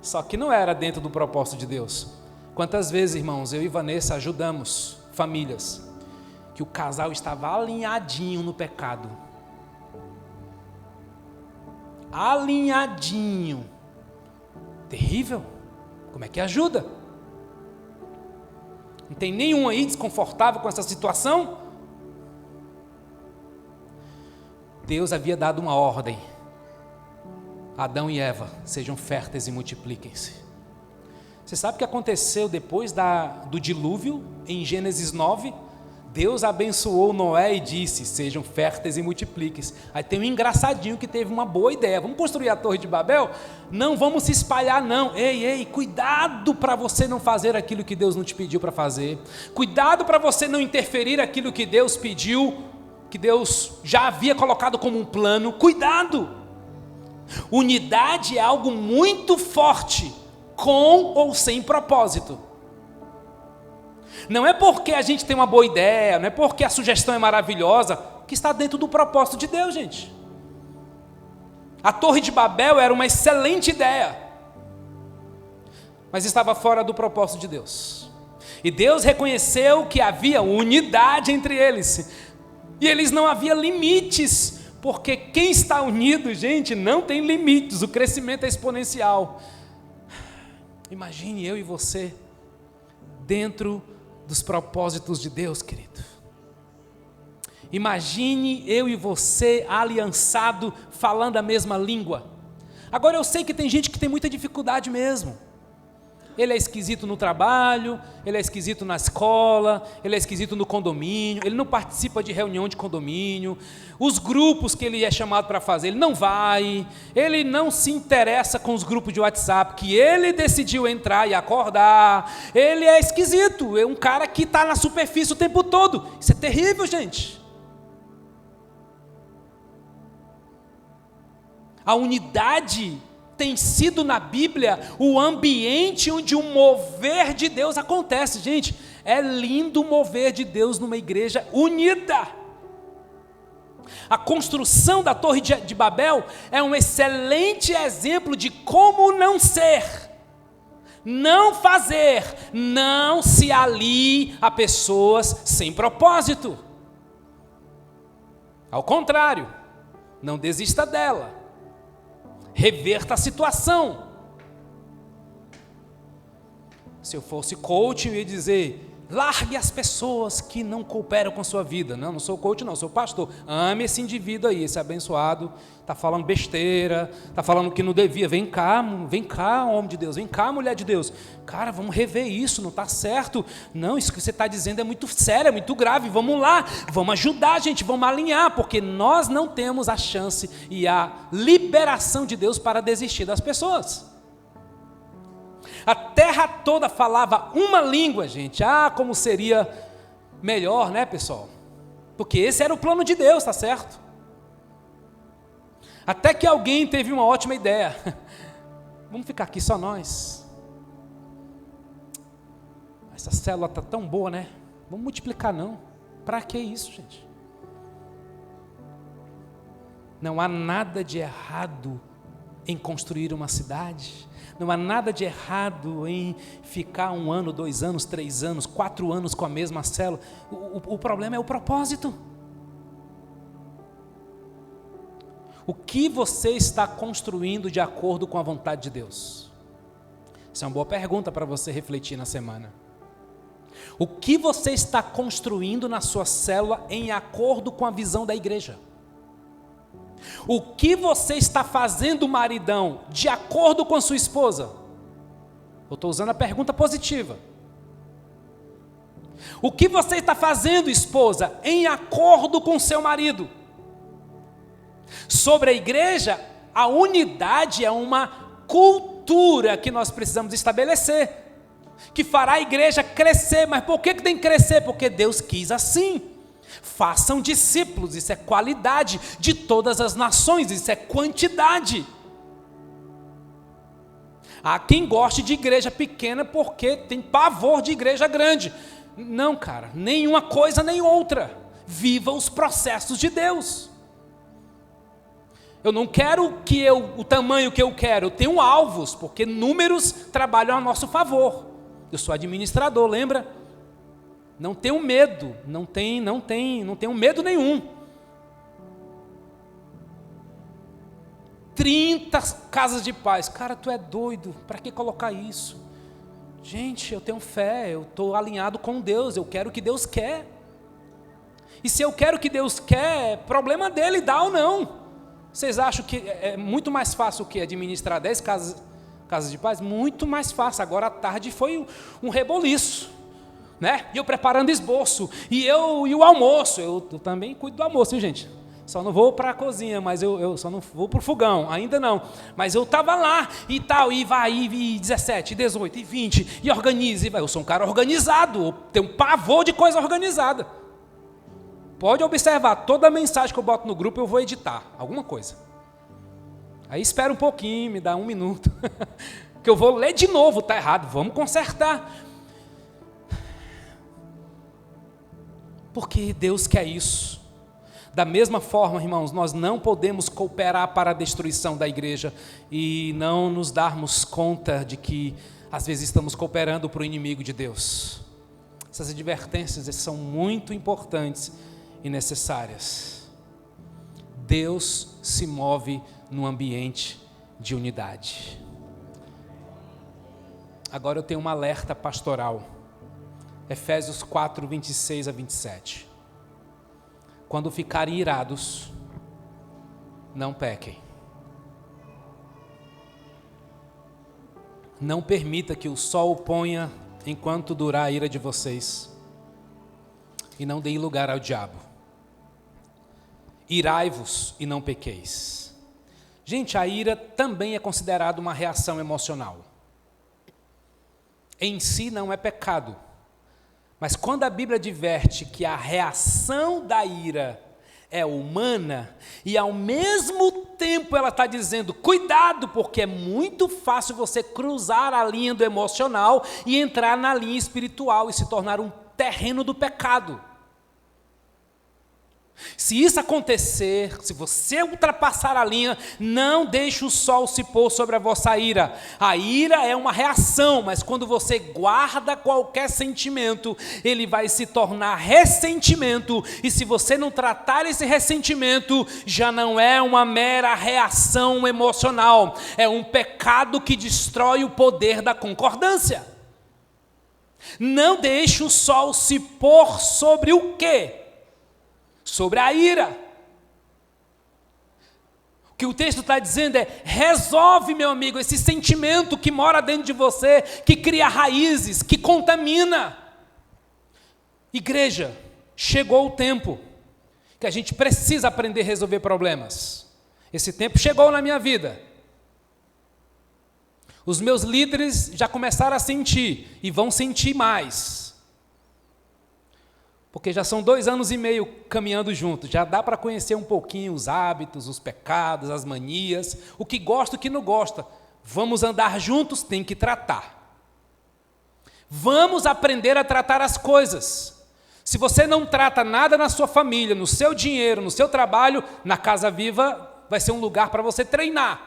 só que não era dentro do propósito de Deus. Quantas vezes, irmãos, eu e Vanessa ajudamos famílias que o casal estava alinhadinho no pecado, alinhadinho, terrível. Como é que ajuda? Não tem nenhum aí desconfortável com essa situação? Deus havia dado uma ordem: Adão e Eva, sejam férteis e multipliquem-se. Você sabe o que aconteceu depois do dilúvio, em Gênesis 9? Deus abençoou Noé e disse: sejam férteis e multipliquem-se. Aí tem um engraçadinho que teve uma boa ideia: vamos construir a Torre de Babel? Não vamos se espalhar não. Ei, cuidado para você não fazer aquilo que Deus não te pediu para fazer. Cuidado para você não interferir aquilo que Deus pediu, que Deus já havia colocado como um plano. Cuidado. Unidade é algo muito forte, com ou sem propósito. Não é porque a gente tem uma boa ideia, não é porque a sugestão é maravilhosa, que está dentro do propósito de Deus, gente. A Torre de Babel era uma excelente ideia, mas estava fora do propósito de Deus. E Deus reconheceu que havia unidade entre eles, e eles não havia limites, porque quem está unido, gente, não tem limites, o crescimento é exponencial. Imagine eu e você dentro dos propósitos de Deus, querido. Imagine eu e você aliançado, falando a mesma língua. Agora eu sei que tem gente que tem muita dificuldade mesmo. Ele é esquisito no trabalho, ele é esquisito na escola, ele é esquisito no condomínio, ele não participa de reunião de condomínio, os grupos que ele é chamado para fazer, ele não vai, ele não se interessa com os grupos de WhatsApp que ele decidiu entrar e acordar, ele é esquisito, é um cara que está na superfície o tempo todo. Isso é terrível, gente. A unidade tem sido na Bíblia o ambiente onde o mover de Deus acontece. Gente, é lindo o mover de Deus numa igreja unida. A construção da Torre de Babel é um excelente exemplo de como não ser, não fazer, não se alie a pessoas sem propósito. Ao contrário, não desista dela. Reverta a situação. Se eu fosse coach, eu ia dizer: largue as pessoas que não cooperam com a sua vida. Não sou coach não, sou pastor. Ame esse indivíduo aí, esse abençoado, está falando besteira, está falando que não devia. Vem cá, homem de Deus, vem cá, mulher de Deus. Cara, vamos rever isso, não está certo. Não, isso que você está dizendo é muito sério, é muito grave. Vamos lá, vamos ajudar, gente, vamos alinhar, porque nós não temos a chance e a liberação de Deus para desistir das pessoas. A terra toda falava uma língua, gente. Como seria melhor, né, pessoal? Porque esse era o plano de Deus, tá certo? Até que alguém teve uma ótima ideia. Vamos ficar aqui só nós. Essa célula está tão boa, né? Vamos multiplicar não. Para que isso, gente? Não há nada de errado em construir uma cidade. Não há nada de errado em ficar 1 ano, 2 anos, 3 anos, 4 anos com a mesma célula. O problema é o propósito. O que você está construindo de acordo com a vontade de Deus? Essa é uma boa pergunta para você refletir na semana. O que você está construindo na sua célula em acordo com a visão da igreja? O que você está fazendo, maridão, de acordo com a sua esposa? Eu estou usando a pergunta positiva. O que você está fazendo, esposa, em acordo com seu marido? Sobre a igreja, a unidade é uma cultura que nós precisamos estabelecer, que fará a igreja crescer. Mas por que tem que crescer? Porque Deus quis assim. Façam discípulos, isso é qualidade, de todas as nações, isso é quantidade. Há quem goste de igreja pequena porque tem pavor de igreja grande. Não, cara, nenhuma coisa nem outra. Viva os processos de Deus. Eu não quero o tamanho que eu quero, eu tenho alvos, porque números trabalham a nosso favor. Eu sou administrador, lembra? Não tenho medo, não tenho medo nenhum. 30 casas de paz, cara, tu é doido, para que colocar isso? Gente, eu tenho fé, eu estou alinhado com Deus, eu quero o que Deus quer. E se eu quero o que Deus quer, é problema dele, dá ou não. Vocês acham que é muito mais fácil o que? Administrar 10 casas de paz? Muito mais fácil. Agora à tarde foi um reboliço, né? E eu preparando esboço, e o almoço. Eu também cuido do almoço, hein, gente? Só não vou para a cozinha, mas eu só não vou para o fogão, ainda não. Mas eu estava lá e tal, e vai, e 17, e 18, e 20, e organiza, e vai. Eu sou um cara organizado, eu tenho um pavor de coisa organizada. Pode observar, toda mensagem que eu boto no grupo eu vou editar, alguma coisa. Aí espera um pouquinho, me dá 1 minuto, que eu vou ler de novo, está errado, vamos consertar. Porque Deus quer isso. Da mesma forma, irmãos, nós não podemos cooperar para a destruição da igreja e não nos darmos conta de que às vezes estamos cooperando para o inimigo de Deus. Essas advertências são muito importantes e necessárias. Deus se move num ambiente de unidade. Agora eu tenho um alerta pastoral. Efésios 4, 26 a 27. Quando ficarem irados, não pequem. Não permita que o sol ponha enquanto durar a ira de vocês. E não deem lugar ao diabo. Irai-vos e não pequeis. Gente, a ira também é considerada uma reação emocional. Em si não é pecado. Mas quando a Bíblia adverte que a reação da ira é humana, e ao mesmo tempo ela está dizendo, cuidado, porque é muito fácil você cruzar a linha do emocional e entrar na linha espiritual e se tornar um terreno do pecado. Se isso acontecer, se você ultrapassar a linha, não deixe o sol se pôr sobre a vossa ira. A ira é uma reação, mas quando você guarda qualquer sentimento, ele vai se tornar ressentimento. E se você não tratar esse ressentimento, já não é uma mera reação emocional. É um pecado que destrói o poder da concordância. Não deixe o sol se pôr sobre o quê? Sobre a ira. O que o texto está dizendo é, resolve, meu amigo, esse sentimento que mora dentro de você, que cria raízes, que contamina. Igreja, chegou o tempo que a gente precisa aprender a resolver problemas. Esse tempo chegou na minha vida. Os meus líderes já começaram a sentir, e vão sentir mais. Porque já são 2 anos e meio caminhando juntos, já dá para conhecer um pouquinho os hábitos, os pecados, as manias, o que gosta, o que não gosta. Vamos andar juntos, tem que tratar. Vamos aprender a tratar as coisas. Se você não trata nada na sua família, no seu dinheiro, no seu trabalho, na Casa Viva vai ser um lugar para você treinar.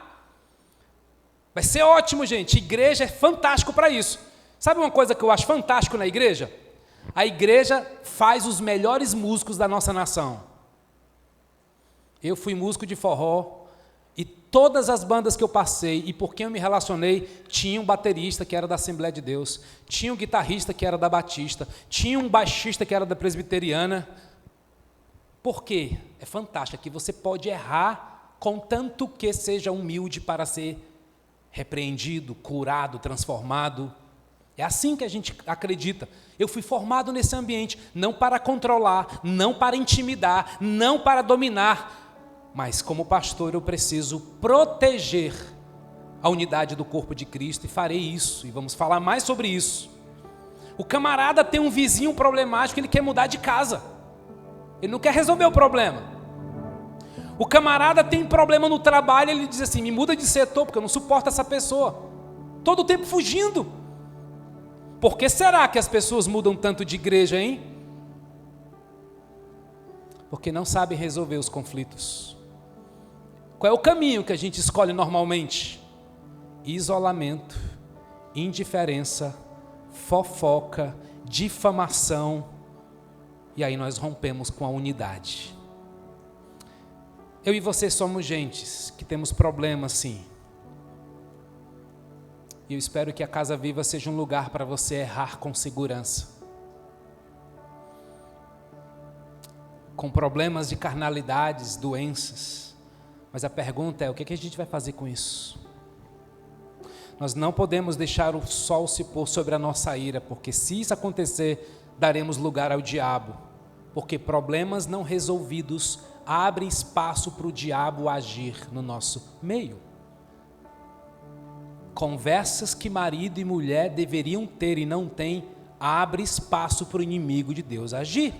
Vai ser ótimo, gente. Igreja é fantástico para isso. Sabe uma coisa que eu acho fantástico na igreja? A igreja faz os melhores músicos da nossa nação. Eu fui músico de forró e todas as bandas que eu passei e por quem eu me relacionei, tinha um baterista que era da Assembleia de Deus, tinha um guitarrista que era da Batista, tinha um baixista que era da Presbiteriana. Por quê? É fantástico, que você pode errar contanto que seja humilde para ser repreendido, curado, transformado. É assim que a gente acredita. Eu fui formado nesse ambiente, não para controlar, não para intimidar, não para dominar, mas como pastor eu preciso proteger a unidade do corpo de Cristo e farei isso, e vamos falar mais sobre isso. O camarada tem um vizinho problemático, ele quer mudar de casa, ele não quer resolver o problema. O camarada tem problema no trabalho, ele diz assim, me muda de setor, porque eu não suporto essa pessoa, todo o tempo fugindo. Por que será que as pessoas mudam tanto de igreja, hein? Porque não sabem resolver os conflitos. Qual é o caminho que a gente escolhe normalmente? Isolamento, indiferença, fofoca, difamação, e aí nós rompemos com a unidade. Eu e você somos gentes que temos problemas, sim. E eu espero que a Casa Viva seja um lugar para você errar com segurança. Com problemas de carnalidades, doenças. Mas a pergunta é, o que a gente vai fazer com isso? Nós não podemos deixar o sol se pôr sobre a nossa ira, porque se isso acontecer, daremos lugar ao diabo. Porque problemas não resolvidos abrem espaço para o diabo agir no nosso meio. Conversas que marido e mulher deveriam ter e não têm, abre espaço para o inimigo de Deus agir.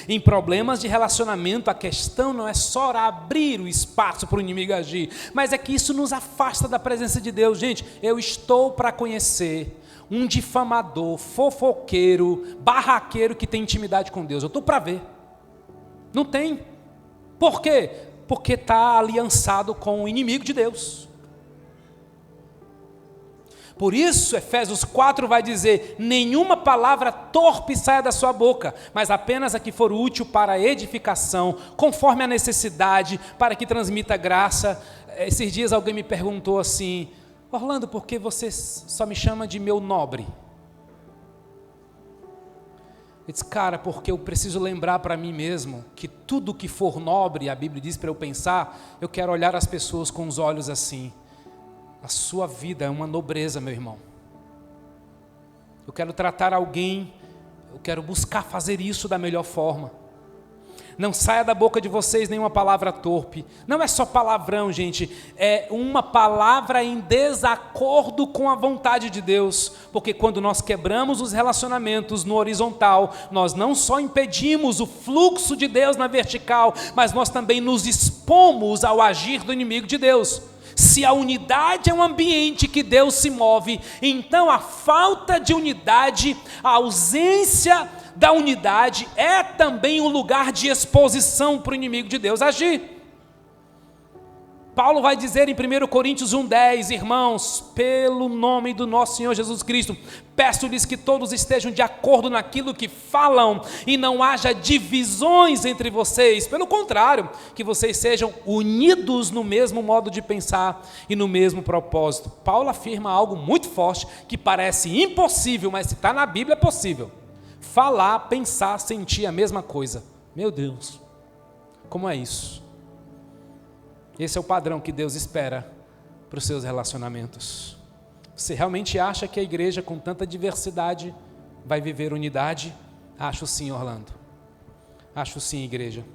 Em problemas de relacionamento, a questão não é só abrir o espaço para o inimigo agir, mas é que isso nos afasta da presença de Deus. Gente, eu estou para conhecer um difamador, fofoqueiro, barraqueiro que tem intimidade com Deus. Eu estou para ver. Não tem. Por quê? Porque está aliançado com o inimigo de Deus. Por isso, Efésios 4 vai dizer, nenhuma palavra torpe saia da sua boca, mas apenas a que for útil para a edificação, conforme a necessidade, para que transmita graça. Esses dias alguém me perguntou assim, Orlando, por que você só me chama de meu nobre? Eu disse, cara, porque eu preciso lembrar para mim mesmo que tudo que for nobre, a Bíblia diz para eu pensar, eu quero olhar as pessoas com os olhos assim. A sua vida é uma nobreza, meu irmão. Eu quero tratar alguém, eu quero buscar fazer isso da melhor forma. Não saia da boca de vocês nenhuma palavra torpe. Não é só palavrão, gente. É uma palavra em desacordo com a vontade de Deus. Porque quando nós quebramos os relacionamentos no horizontal, nós não só impedimos o fluxo de Deus na vertical, mas nós também nos expomos ao agir do inimigo de Deus. Se a unidade é um ambiente que Deus se move, então a falta de unidade, a ausência da unidade é também um lugar de exposição para o inimigo de Deus agir. Paulo vai dizer em 1 Coríntios 1,10, irmãos, pelo nome do nosso Senhor Jesus Cristo, peço-lhes que todos estejam de acordo naquilo que falam e não haja divisões entre vocês, pelo contrário, que vocês sejam unidos no mesmo modo de pensar e no mesmo propósito. Paulo afirma algo muito forte que parece impossível, mas se está na Bíblia é possível. Falar, pensar, sentir a mesma coisa. Meu Deus, como é isso? Esse é o padrão que Deus espera para os seus relacionamentos. Você realmente acha que a igreja com tanta diversidade vai viver unidade? Acho sim, Orlando. Acho sim, igreja.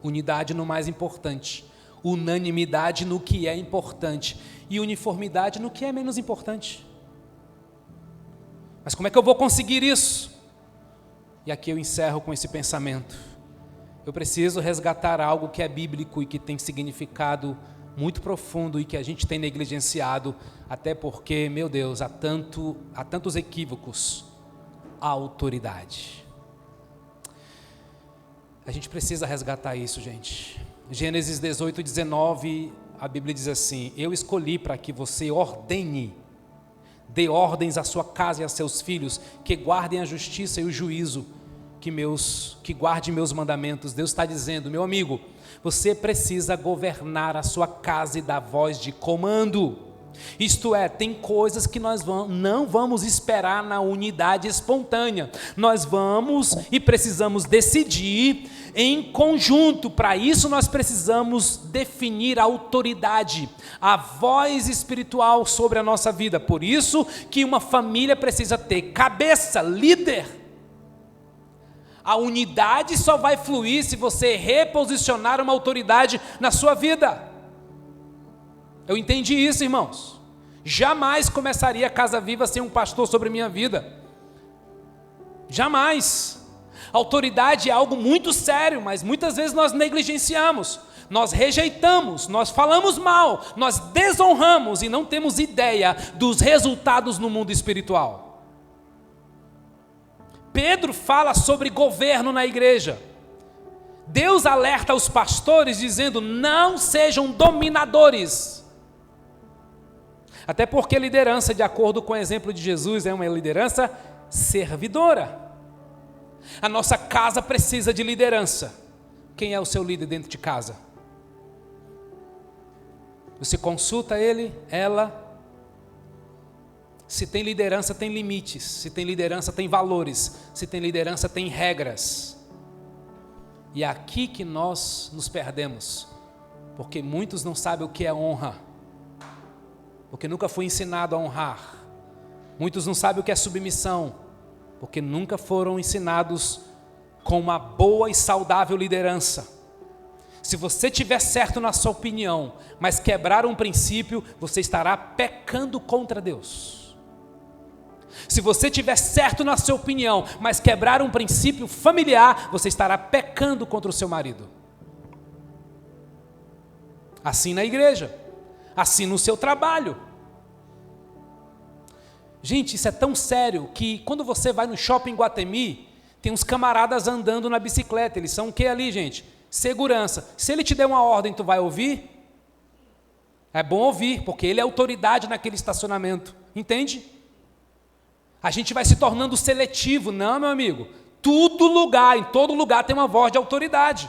Unidade no mais importante, unanimidade no que é importante e uniformidade no que é menos importante. Mas como é que eu vou conseguir isso? E aqui eu encerro com esse pensamento. Eu preciso resgatar algo que é bíblico e que tem significado muito profundo e que a gente tem negligenciado, até porque, meu Deus, há tantos equívocos. A autoridade. A gente precisa resgatar isso, gente. Gênesis 18, 19, a Bíblia diz assim: eu escolhi para que você ordene, dê ordens à sua casa e a seus filhos, que guardem a justiça e o juízo, que guardem meus mandamentos. Deus está dizendo: meu amigo, você precisa governar a sua casa e dar voz de comando. Isto é, tem coisas que nós não vamos esperar na unidade espontânea. Nós vamos e precisamos decidir em conjunto. Para isso nós precisamos definir a autoridade, a voz espiritual sobre a nossa vida. Por isso que uma família precisa ter cabeça, líder. A unidade só vai fluir se você reposicionar uma autoridade na sua vida. Eu entendi isso, irmãos. Jamais começaria a Casa Viva sem um pastor sobre minha vida. Jamais. Autoridade é algo muito sério, mas muitas vezes nós negligenciamos, nós rejeitamos, nós falamos mal, nós desonramos e não temos ideia dos resultados no mundo espiritual. Pedro fala sobre governo na igreja. Deus alerta os pastores dizendo: não sejam dominadores. Até porque liderança, de acordo com o exemplo de Jesus, é uma liderança servidora. A nossa casa precisa de liderança. Quem é o seu líder dentro de casa? Você consulta ele, ela. Se tem liderança, tem limites. Se tem liderança, tem valores. Se tem liderança, tem regras. E é aqui que nós nos perdemos, porque muitos não sabem o que é honra, porque nunca foi ensinado a honrar. Muitos não sabem o que é submissão, porque nunca foram ensinados com uma boa e saudável liderança. Se você tiver certo na sua opinião, mas quebrar um princípio, você estará pecando contra Deus. Se você tiver certo na sua opinião, mas quebrar um princípio familiar, você estará pecando contra o seu marido. Assim na igreja, assim no seu trabalho. Gente, isso é tão sério que quando você vai no shopping Guatemi, tem uns camaradas andando na bicicleta. Eles são o que ali, gente? Segurança. Se ele te der uma ordem, tu vai ouvir? É bom ouvir, porque ele é autoridade naquele estacionamento. Entende? A gente vai se tornando seletivo. Não, meu amigo. Em todo lugar tem uma voz de autoridade.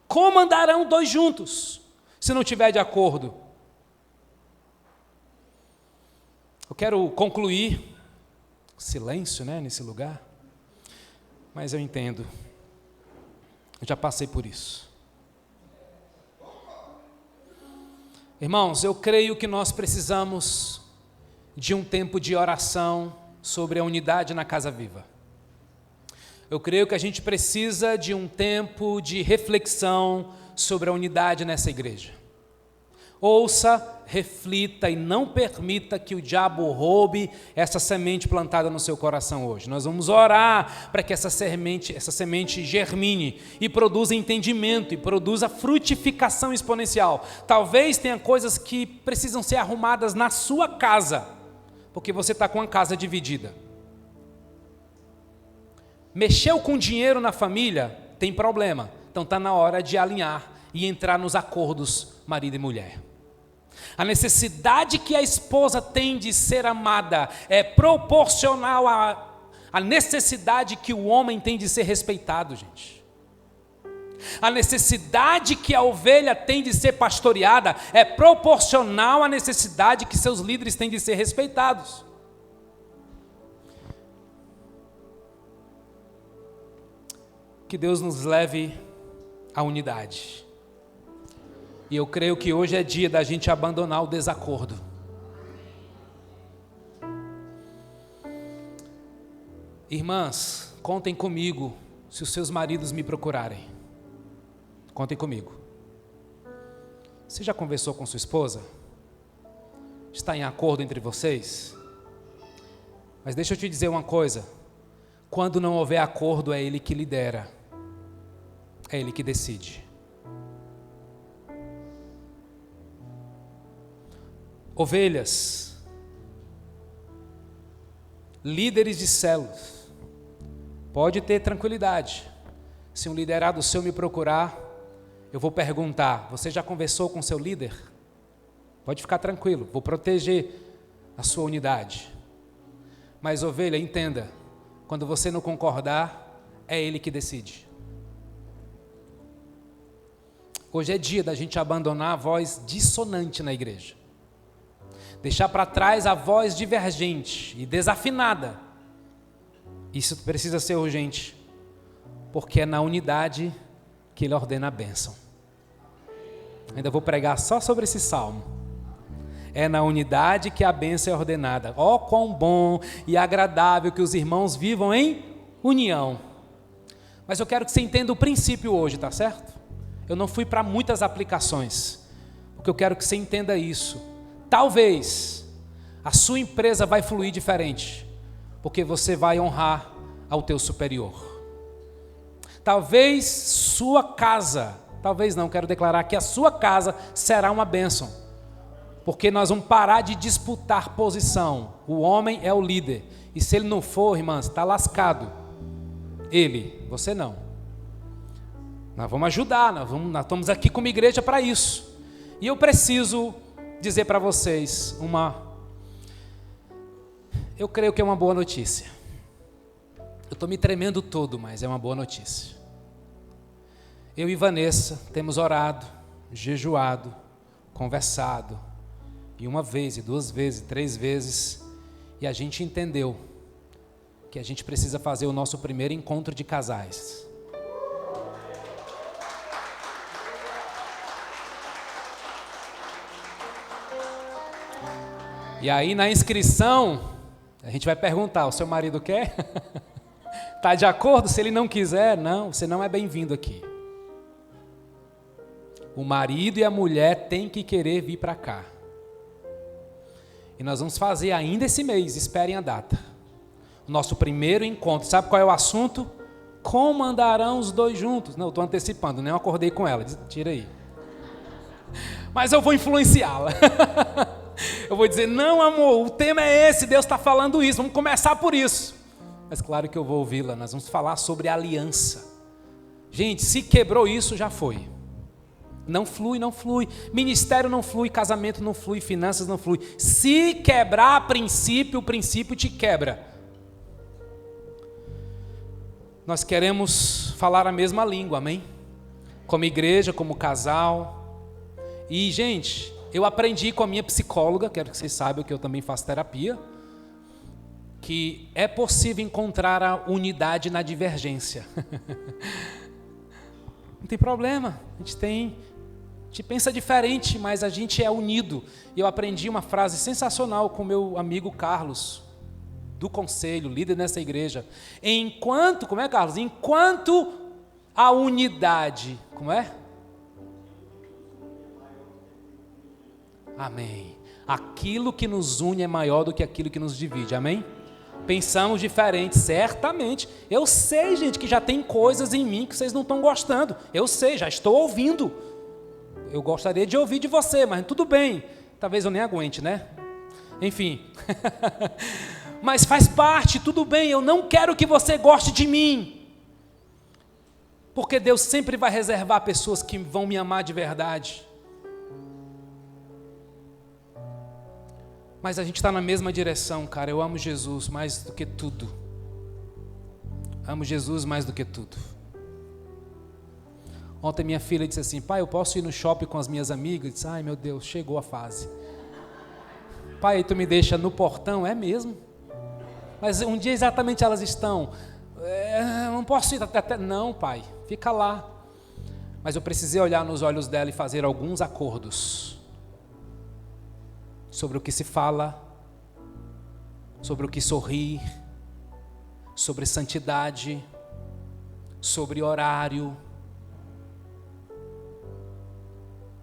Como andarão dois juntos, se não tiver de acordo? Eu quero concluir. Silêncio, né, nesse lugar. Mas eu entendo. Eu já passei por isso. Irmãos, eu creio que nós precisamos de um tempo de oração sobre a unidade na Casa Viva. Eu creio que a gente precisa de um tempo de reflexão sobre a unidade nessa igreja. Ouça, reflita e não permita que o diabo roube essa semente plantada no seu coração hoje. Nós vamos orar para que essa semente germine e produza entendimento e produza frutificação exponencial. Talvez tenha coisas que precisam ser arrumadas na sua casa, porque você está com a casa dividida. Mexeu com dinheiro na família, tem problema. Então está na hora de alinhar e entrar nos acordos marido e mulher. A necessidade que a esposa tem de ser amada é proporcional à necessidade que o homem tem de ser respeitado, gente. A necessidade que a ovelha tem de ser pastoreada é proporcional à necessidade que seus líderes têm de ser respeitados. Que Deus nos leve à unidade. E eu creio que hoje é dia da gente abandonar o desacordo. Irmãs, contem comigo se os seus maridos me procurarem. Contem comigo. Você já conversou com sua esposa? Está em acordo entre vocês? Mas deixa eu te dizer uma coisa. Quando não houver acordo, é ele que lidera. É ele que decide. Ovelhas, líderes de células, pode ter tranquilidade. Se um liderado seu me procurar, eu vou perguntar: você já conversou com seu líder? Pode ficar tranquilo, vou proteger a sua unidade. Mas, ovelha, entenda, quando você não concordar, é ele que decide. Hoje é dia da gente abandonar a voz dissonante na igreja. Deixar para trás a voz divergente e desafinada. Isso precisa ser urgente, porque é na unidade que ele ordena a bênção. Ainda vou pregar só sobre esse salmo. É na unidade que a bênção é ordenada. Ó, quão bom e agradável que os irmãos vivam em união. Mas eu quero que você entenda o princípio hoje, tá certo? Eu não fui para muitas aplicações, porque eu quero que você entenda isso. Talvez a sua empresa vai fluir diferente, porque você vai honrar ao teu superior. Talvez sua casa, talvez não, quero declarar que a sua casa será uma bênção, porque nós vamos parar de disputar posição. O homem é o líder, e se ele não for, irmãs, está lascado. Ele, você não. Nós vamos ajudar, nós estamos aqui como igreja para isso. E eu preciso dizer para vocês eu creio que é uma boa notícia. Eu estou me tremendo todo, mas é uma boa notícia. Eu e Vanessa temos orado, jejuado, conversado, e uma vez, e duas vezes, e três vezes, e a gente entendeu que a gente precisa fazer o nosso primeiro encontro de casais. E aí na inscrição, a gente vai perguntar: o seu marido quer? Está de acordo? Se ele não quiser, não, você não é bem-vindo aqui. O marido e a mulher têm que querer vir para cá. E nós vamos fazer ainda esse mês, esperem a data. O nosso primeiro encontro, sabe qual é o assunto? Como andarão os dois juntos? Não, estou antecipando, nem eu acordei com ela, tira aí. Mas eu vou influenciá-la. Eu vou dizer: não, amor, o tema é esse, Deus está falando isso, vamos começar por isso. Mas claro que eu vou ouvi-la, nós vamos falar sobre aliança. Gente, se quebrou isso, já foi. Não flui, não flui. Ministério não flui, casamento não flui, finanças não flui. Se quebrar princípio, o princípio te quebra. Nós queremos falar a mesma língua, amém? Como igreja, como casal. E, gente, eu aprendi com a minha psicóloga, quero que vocês saibam que eu também faço terapia, que é possível encontrar a unidade na divergência. Não tem problema, a gente pensa diferente, mas a gente é unido. E eu aprendi uma frase sensacional com meu amigo Carlos, do conselho, líder nessa igreja. Enquanto, como é, Carlos? Enquanto a unidade, como é? Amém. Aquilo que nos une é maior do que aquilo que nos divide, amém? Pensamos diferente, certamente. Eu sei, gente, que já tem coisas em mim que vocês não estão gostando. Eu sei, já estou ouvindo. Eu gostaria de ouvir de você, mas tudo bem. Talvez eu nem aguente, né? Enfim. Mas faz parte, tudo bem. Eu não quero que você goste de mim. Porque Deus sempre vai reservar pessoas que vão me amar de verdade. Mas a gente está na mesma direção, cara. Eu amo Jesus mais do que tudo. Amo Jesus mais do que tudo. Ontem minha filha disse assim: pai, eu posso ir no shopping com as minhas amigas? Eu disse: ai meu Deus, chegou a fase. Pai, tu me deixa no portão? É mesmo? Mas um dia exatamente elas estão. Não posso ir até... Não, pai, fica lá. Mas eu precisei olhar nos olhos dela e fazer alguns acordos. Sobre o que se fala, sobre o que sorrir, sobre santidade, sobre horário.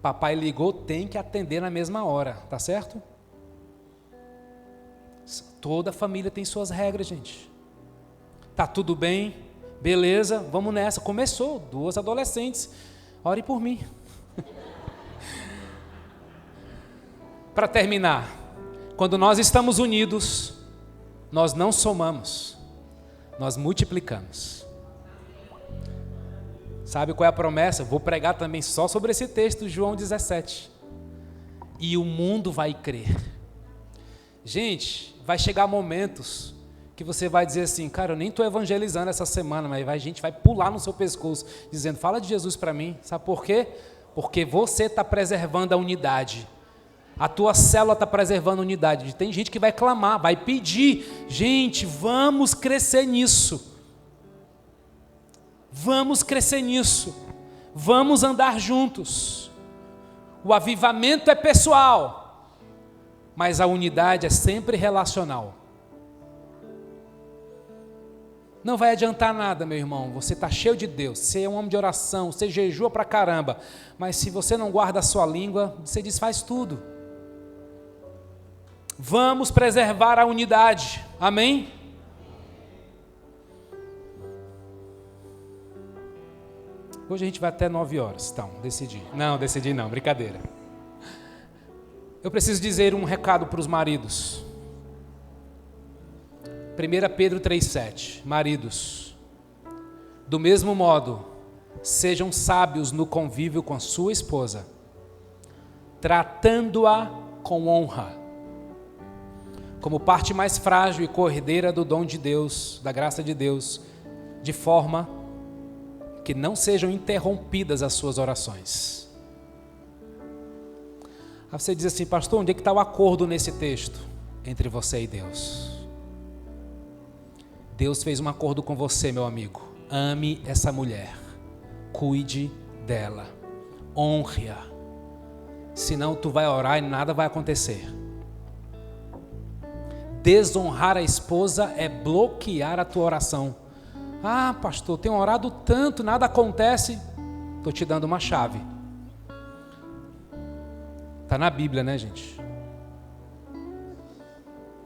Papai ligou, tem que atender na mesma hora, tá certo? Toda família tem suas regras, gente. Tá tudo bem, beleza, vamos nessa. Começou, 2 adolescentes, ore por mim. Para terminar, quando nós estamos unidos, nós não somamos, nós multiplicamos. Sabe qual é a promessa? Vou pregar também só sobre esse texto, João 17. E o mundo vai crer. Gente, vai chegar momentos que você vai dizer assim, cara, eu nem estou evangelizando essa semana, mas a gente vai pular no seu pescoço, dizendo, fala de Jesus para mim. Sabe por quê? Porque você está preservando a unidade. A tua célula está preservando a unidade. Tem gente que vai clamar, vai pedir. Gente, vamos crescer nisso. Vamos crescer nisso. Vamos andar juntos. O avivamento é pessoal, mas a unidade é sempre relacional. Não vai adiantar nada, meu irmão, você está cheio de Deus, você é um homem de oração, você jejua pra caramba, mas se você não guarda a sua língua, você desfaz tudo. Vamos preservar a unidade, amém? Hoje a gente vai até 9 horas, então, decidi. Não, brincadeira. Eu preciso dizer um recado para os maridos. 1 Pedro 3,7, maridos, do mesmo modo, sejam sábios no convívio com a sua esposa, tratando-a com honra, como parte mais frágil e cordeira do dom de Deus, da graça de Deus, de forma que não sejam interrompidas as suas orações. Aí você diz assim, pastor, onde é que está o acordo nesse texto? Entre você e Deus. Deus fez um acordo com você, meu amigo. Ame essa mulher. Cuide dela. Honre-a. Senão tu vai orar e nada vai acontecer. Desonrar a esposa é bloquear a tua oração. Ah, pastor, tenho orado tanto, nada acontece. Estou te dando uma chave. Está na Bíblia, né, gente?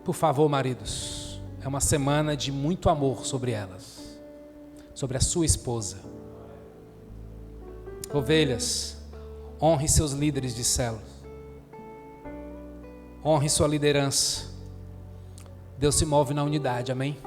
Por favor, maridos. É uma semana de muito amor sobre elas, sobre a sua esposa. Ovelhas, honre seus líderes de célula. Honre sua liderança. Deus se move na unidade, amém?